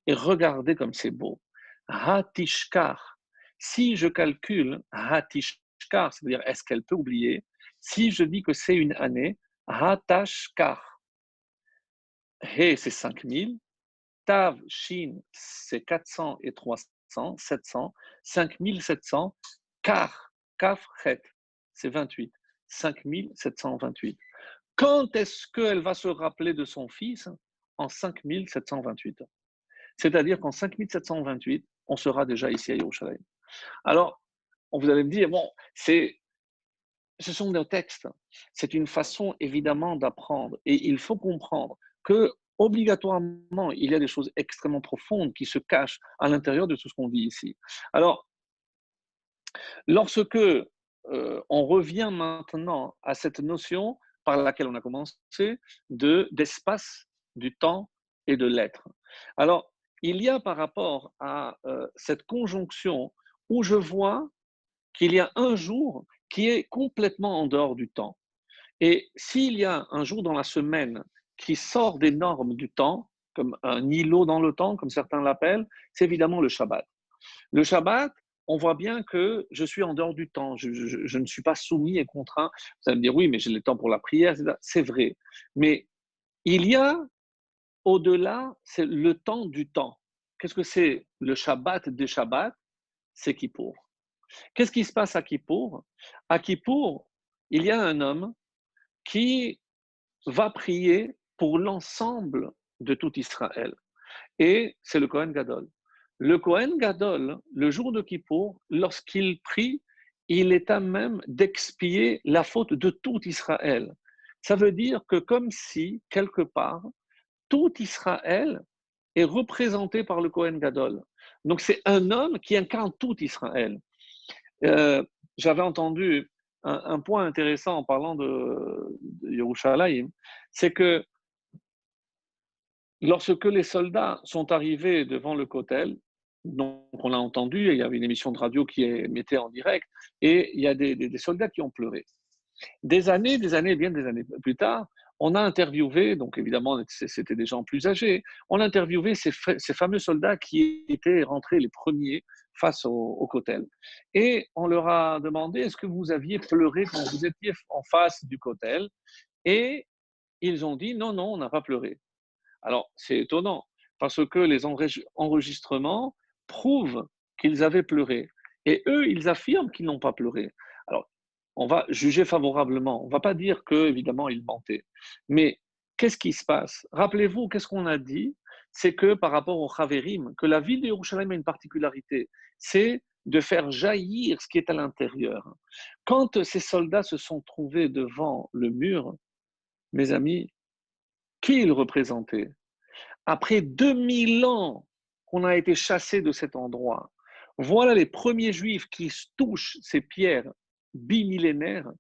Et regardez comme c'est beau. Hatishkar. Si je calcule Hatishkar, c'est-à-dire est-ce qu'elle peut oublier? Si je dis que c'est une année, Hatashkar. He, c'est 5000. Tav, Shin, c'est 400 et 300. 700, 5700, car, kaf, chet, c'est 28, 5728. Quand est-ce qu'elle va se rappeler de son fils? En 5728. C'est-à-dire qu'en 5728, on sera déjà ici à Yerushalayim. Alors, vous allez me dire, bon, ce sont des textes, c'est une façon évidemment d'apprendre. Et il faut comprendre que obligatoirement, il y a des choses extrêmement profondes qui se cachent à l'intérieur de tout ce qu'on dit ici. Alors, lorsque on revient maintenant à cette notion par laquelle on a commencé d'espace, du temps et de l'être. Alors, il y a par rapport à cette conjonction où je vois qu'il y a un jour qui est complètement en dehors du temps. Et s'il y a un jour dans la semaine qui sort des normes du temps, comme un îlot dans le temps, comme certains l'appellent, c'est évidemment le Shabbat. Le Shabbat, on voit bien que je suis en dehors du temps, je ne suis pas soumis et contraint. Vous allez me dire, oui, mais j'ai le temps pour la prière, c'est vrai. Mais il y a au-delà, c'est le temps du temps. Qu'est-ce que c'est le Shabbat des Shabbats? C'est Kippour. Qu'est-ce qui se passe à Kippour? À Kippour, il y a un homme qui va prier pour l'ensemble de tout Israël. Et c'est le Kohen Gadol. Le Kohen Gadol, le jour de Kippour, lorsqu'il prie, il est à même d'expier la faute de tout Israël. Ça veut dire que comme si, quelque part, tout Israël est représenté par le Kohen Gadol. Donc c'est un homme qui incarne tout Israël. J'avais entendu un point intéressant en parlant de Yerushalayim, c'est que lorsque les soldats sont arrivés devant le Kotel, donc on l'a entendu, il y avait une émission de radio qui émettait en direct, et il y a des soldats qui ont pleuré. Bien des années plus tard, on a interviewé, donc évidemment c'était des gens plus âgés, on a interviewé ces fameux soldats qui étaient rentrés les premiers face au Kotel. Et on leur a demandé, est-ce que vous aviez pleuré quand vous étiez en face du Kotel? Et ils ont dit, non, non, on n'a pas pleuré. Alors, c'est étonnant, parce que les enregistrements prouvent qu'ils avaient pleuré. Et eux, ils affirment qu'ils n'ont pas pleuré. Alors, on va juger favorablement. On ne va pas dire que, évidemment, ils mentaient. Mais qu'est-ce qui se passe? Rappelez-vous, qu'est-ce qu'on a dit? C'est que par rapport au Chavérim, que la ville de Yerushalayim a une particularité, c'est de faire jaillir ce qui est à l'intérieur. Quand ces soldats se sont trouvés devant le mur, mes amis, qui ils représentaient? Après 2000 ans qu'on a été chassés de cet endroit, voilà les premiers juifs qui touchent ces pierres bimillénaires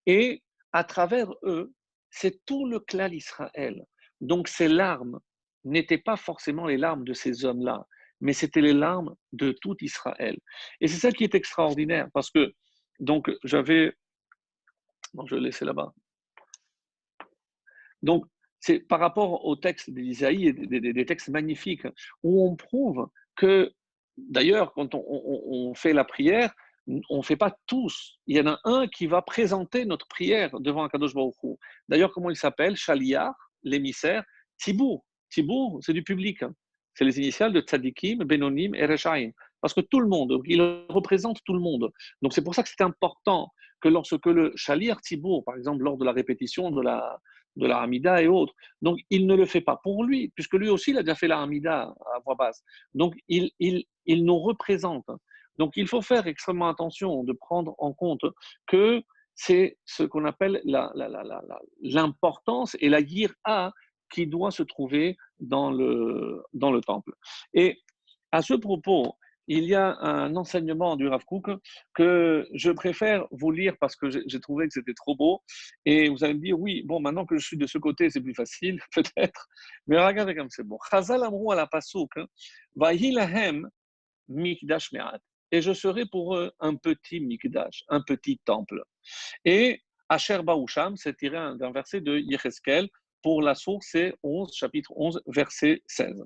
et à travers eux, c'est tout le clan d'Israël. Donc ces larmes n'étaient pas forcément les larmes de ces hommes-là, mais c'était les larmes de tout Israël. Et c'est ça qui est extraordinaire parce que, donc j'avais, bon, je vais le laisser là-bas. Donc, c'est par rapport aux textes d'Isaïe, des textes magnifiques, où on prouve que, d'ailleurs, quand on fait la prière, on ne fait pas tous. Il y en a un qui va présenter notre prière devant Akadosh Baruch Hu. D'ailleurs, comment il s'appelle? Shaliach, l'émissaire. Tibour. Tibour, c'est du public. C'est les initiales de Tzadikim, Benonim et Rechaim. Parce que tout le monde, il représente tout le monde. Donc, c'est pour ça que c'est important que lorsque le Shaliach Tibour, par exemple, lors de la répétition de la Hamida et autres. Donc, il ne le fait pas pour lui, puisque lui aussi, il a déjà fait la Hamida à voix basse. Donc, il nous représente. Donc, il faut faire extrêmement attention de prendre en compte que c'est ce qu'on appelle l'importance et la yir'a qui doit se trouver dans le temple. Et à ce propos, il y a un enseignement du Rav Kook que je préfère vous lire parce que j'ai trouvé que c'était trop beau. Et vous allez me dire, oui, bon, maintenant que je suis de ce côté, c'est plus facile, peut-être. Mais regardez comme c'est bon. Chazal amrou à la pasouk, vahi lahem mikdash me'at. Et je serai pour eux un petit mikdash, un petit temple. Et Asher Baoucham, c'est tiré d'un verset de Yecheskel. Pour la source, c'est 11, chapitre 11, verset 16.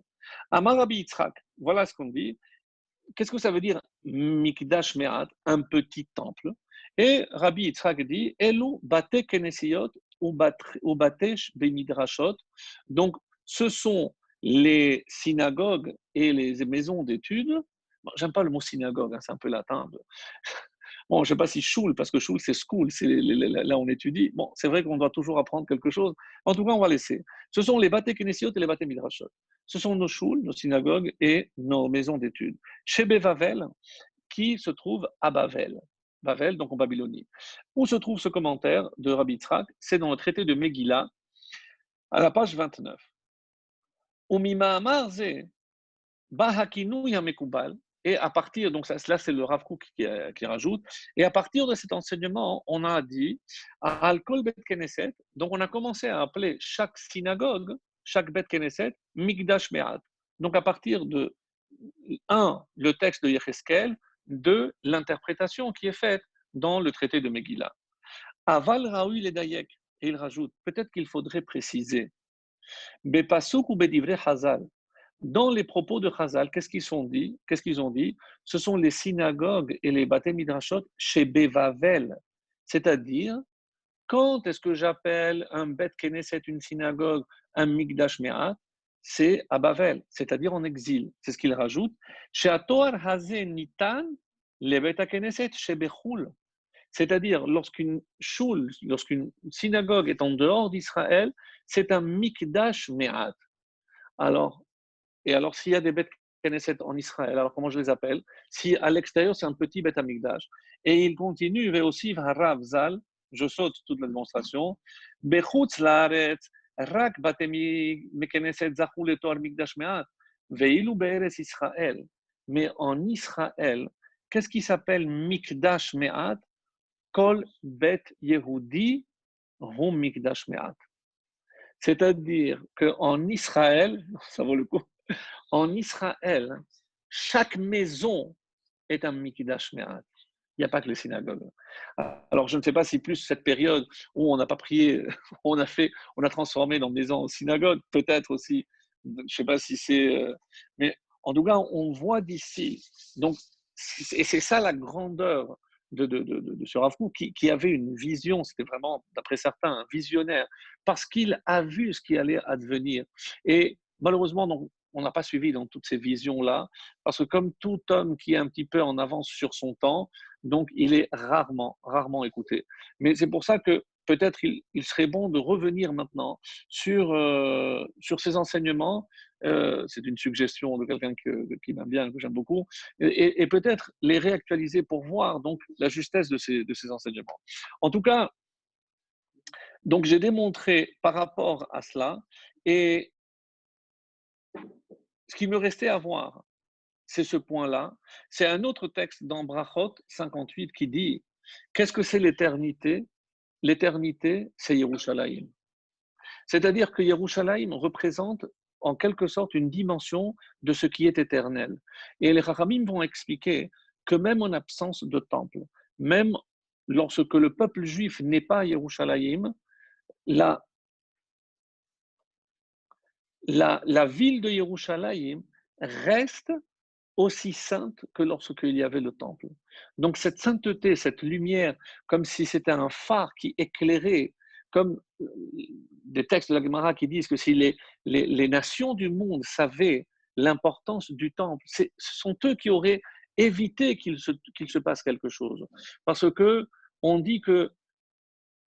Amar Rabbi Yitzhak, voilà ce qu'on dit. Qu'est-ce que ça veut dire Mikdash Me'at, un petit temple? Et Rabbi Yitzhak dit Elu bate kenesiot ou batesh bemidrashot. Donc, ce sont les synagogues et les maisons d'études bon, j'aime pas le mot synagogue, hein, c'est un peu latin. Bon, je ne sais pas si shul, parce que shul, c'est school, c'est là où on étudie. Bon, c'est vrai qu'on doit toujours apprendre quelque chose. En tout cas, on va laisser. Ce sont les batés Knessiot et les batés Midrashot. Ce sont nos shuls, nos synagogues et nos maisons d'études. Chez Bevavel, qui se trouve à Bavel. Bavel, donc en Babylonie. Où se trouve ce commentaire de Rabbi Yitzhak? C'est dans le traité de Megillah, à la page 29. Umima Amarze, Bahakinu Yamekubal. Et à partir, donc là c'est le Rav Kook qui rajoute, et à partir de cet enseignement, on a dit, Al-Kol Bet Knesset, donc on a commencé à appeler chaque synagogue, chaque Bet Knesset, Mikdash Me'at. Donc à partir de, un, le texte de Yecheskel, deux, l'interprétation qui est faite dans le traité de Megillah. Aval Raoui Ledayek, et il rajoute, peut-être qu'il faudrait préciser, Bepasuk ou Bedivre Hazal, dans les propos de Chazal, qu'est-ce qu'ils ont dit? Ce sont les synagogues et les Baté Midrashot chez Bevavel. C'est-à-dire, quand est-ce que j'appelle un Bet Knesset, une synagogue, un Mikdash Me'at? C'est à Bavel, c'est-à-dire en exil. C'est ce qu'il rajoute. Chez Atoar Hazé Nitan, les Bet Knesset chez Bechul. C'est-à-dire, lorsqu'une synagogue est en dehors d'Israël, c'est un Mikdash Me'at. Alors, s'il y a des bêtes Knesset en Israël, alors comment je les appelle? Si à l'extérieur, c'est un petit bête Amigdash. Et il continue, il va aussi Rav Zal, je saute toute la démonstration, Bechutz laaretz, rak batemi mekeneset zachou le toar migdash me'at, veilu be'eretz Israël. Mais en Israël, qu'est-ce qui s'appelle Mikdash me'at? Kol bet Yehudi hu Mikdash me'at. C'est-à-dire qu'en Israël, ça vaut le coup, en Israël, chaque maison est un Mikdash Me'at. Il n'y a pas que les synagogues. Alors, je ne sais pas si plus cette période où on n'a pas prié, on a transformé nos maisons en synagogue, peut-être aussi, je ne sais pas si c'est. Mais en tout cas, on voit d'ici. Donc, et c'est ça la grandeur de ce Rav Kook, qui avait une vision, c'était vraiment, d'après certains, un visionnaire, parce qu'il a vu ce qui allait advenir. Et malheureusement, donc, on n'a pas suivi dans toutes ces visions-là, parce que comme tout homme qui est un petit peu en avance sur son temps, donc il est rarement écouté. Mais c'est pour ça que peut-être il serait bon de revenir maintenant sur ces enseignements. C'est une suggestion de quelqu'un qui m'aime bien, que j'aime beaucoup, et peut-être les réactualiser pour voir donc la justesse de ces enseignements. En tout cas, donc j'ai démontré par rapport à cela, et ce qui me restait à voir, c'est ce point-là. C'est un autre texte dans Brachot 58 qui dit qu'est-ce que c'est l'éternité? L'éternité, c'est Yerushalayim. C'est-à-dire que Yerushalayim représente en quelque sorte une dimension de ce qui est éternel. Et les Chachamim vont expliquer que même en absence de temple, même lorsque le peuple juif n'est pas à Yerushalayim, la ville de Yerushalayim reste aussi sainte que lorsqu'il y avait le temple. Donc cette sainteté, cette lumière, comme si c'était un phare qui éclairait, comme des textes de la Gemara qui disent que si les nations du monde savaient l'importance du temple, ce sont eux qui auraient évité qu'il se passe quelque chose. Parce que on dit que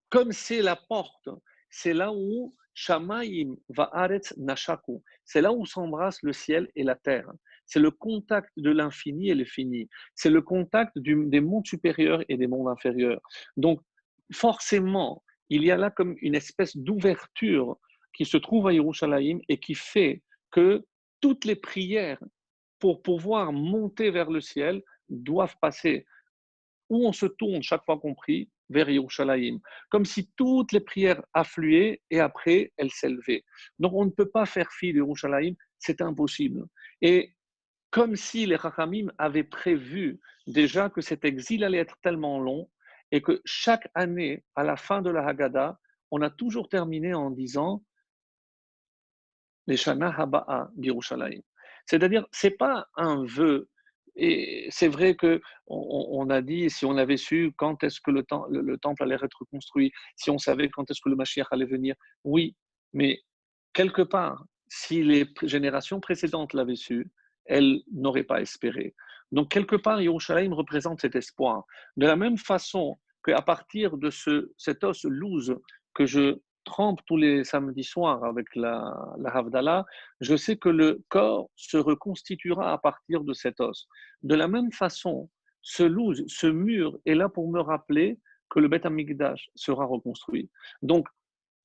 comme c'est la porte, c'est là où Shamayim va'aretz nashaku, c'est là où s'embrassent le ciel et la terre. C'est le contact de l'infini et l'infini. C'est le contact des mondes supérieurs et des mondes inférieurs. Donc, forcément, il y a là comme une espèce d'ouverture qui se trouve à Yerushalayim et qui fait que toutes les prières pour pouvoir monter vers le ciel doivent passer où on se tourne chaque fois qu'on prie vers Yerushalayim, comme si toutes les prières affluaient et après elles s'élevaient. Donc on ne peut pas faire fi de Yerushalayim, c'est impossible. Et comme si les Chachamim avaient prévu déjà que cet exil allait être tellement long et que chaque année, à la fin de la Haggadah, on a toujours terminé en disant les Shana Haba'a d'Yerushalayim. C'est-à-dire, ce n'est pas un vœu. Et c'est vrai qu'on a dit, si on avait su quand est-ce que le temple allait être construit, si on savait quand est-ce que le Mashiach allait venir, oui, mais quelque part, si les générations précédentes l'avaient su, elles n'auraient pas espéré. Donc, quelque part, Yerushalayim représente cet espoir. De la même façon qu'à partir de cet os loose que je trempe tous les samedis soirs avec la Havdalah, je sais que le corps se reconstituera à partir de cet os. De la même façon, ce loose, ce mur est là pour me rappeler que le Beth Amikdash sera reconstruit. Donc,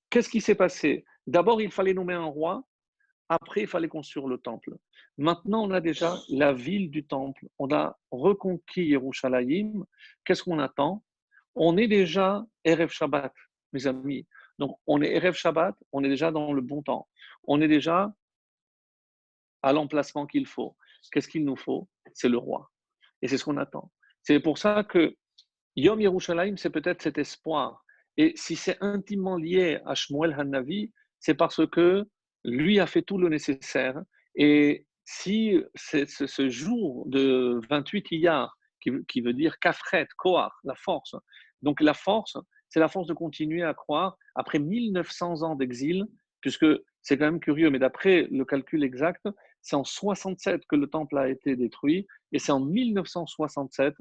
qu'est-ce qui s'est passé? D'abord, il fallait nommer un roi. Après, il fallait construire le temple. Maintenant, on a déjà la ville du temple. On a reconquis Yerushalayim. Qu'est-ce qu'on attend? On est déjà Erev Shabbat, mes amis. Donc, on est Erev Shabbat, on est déjà dans le bon temps. On est déjà à l'emplacement qu'il faut. Qu'est-ce qu'il nous faut? C'est le roi. Et c'est ce qu'on attend. C'est pour ça que Yom Yerushalayim, c'est peut-être cet espoir. Et si c'est intimement lié à Shmuel Hanavi, c'est parce que lui a fait tout le nécessaire. Et si c'est ce jour de 28 Iyar, qui veut dire Kafret, Koach, la force. Donc la force, c'est la force de continuer à croire après 1900 ans d'exil, puisque c'est quand même curieux, mais d'après le calcul exact, c'est en 67 que le temple a été détruit, et c'est en 1967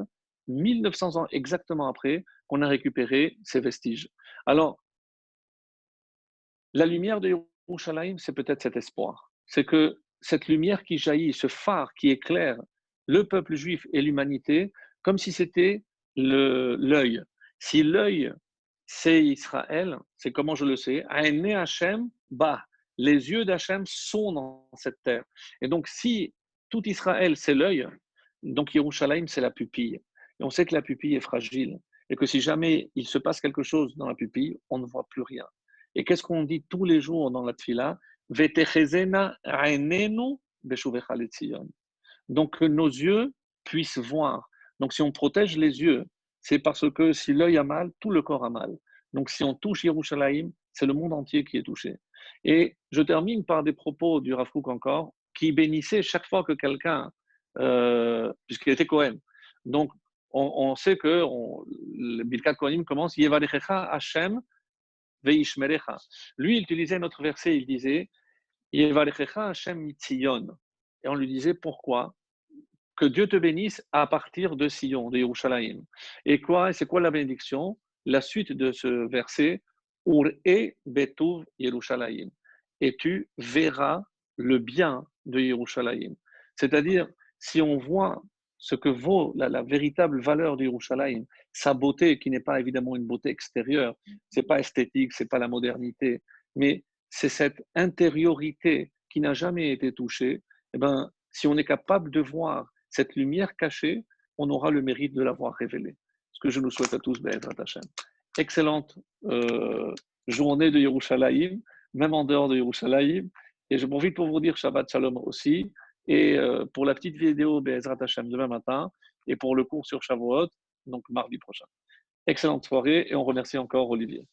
1900 ans exactement après qu'on a récupéré ces vestiges. Alors, la lumière de Yerushalayim, c'est peut-être cet espoir. C'est que cette lumière qui jaillit, ce phare qui éclaire le peuple juif et l'humanité, comme si c'était l'œil. Si l'œil, c'est Israël, c'est comment je le sais, Aïné Hachem, bah, les yeux d'Hachem sont dans cette terre. Et donc, si tout Israël, c'est l'œil, donc Yerushalayim, c'est la pupille. Et on sait que la pupille est fragile et que si jamais il se passe quelque chose dans la pupille, on ne voit plus rien. Et qu'est-ce qu'on dit tous les jours dans la tfila? Vetechezena ainenu beshuvecha letzion. Donc que nos yeux puissent voir. Donc si on protège les yeux, c'est parce que si l'œil a mal, tout le corps a mal. Donc si on touche Yerushalayim, c'est le monde entier qui est touché. Et je termine par des propos du Rav Kook encore, qui bénissait chaque fois que quelqu'un, puisqu'il était Cohen. Donc on sait que le Birkat Kohanim commence Yevarechecha Hashem veishmerecha. Lui, il utilisait notre verset, il disait Yevarechecha Hashem mitzion. Et on lui disait pourquoi? Que Dieu te bénisse à partir de Sion, de Yerushalayim. Et quoi? C'est quoi la bénédiction? La suite de ce verset, Ur-e betuv Yerushalayim. Et tu verras le bien de Yerushalayim. C'est-à-dire, si on voit ce que vaut la véritable valeur de Yerushalayim, sa beauté, qui n'est pas évidemment une beauté extérieure, c'est pas esthétique, c'est pas la modernité, mais c'est cette intériorité qui n'a jamais été touchée. Eh ben, si on est capable de voir cette lumière cachée, on aura le mérite de l'avoir révélée. Ce que je nous souhaite à tous, Be'ezrat Hashem. Excellente journée de Yerushalayim, même en dehors de Yerushalayim. Et je profite pour vous dire Shabbat Shalom aussi. Et pour la petite vidéo Be'ezrat Hashem demain matin, et pour le cours sur Shavuot, donc mardi prochain. Excellente soirée, et on remercie encore Olivier.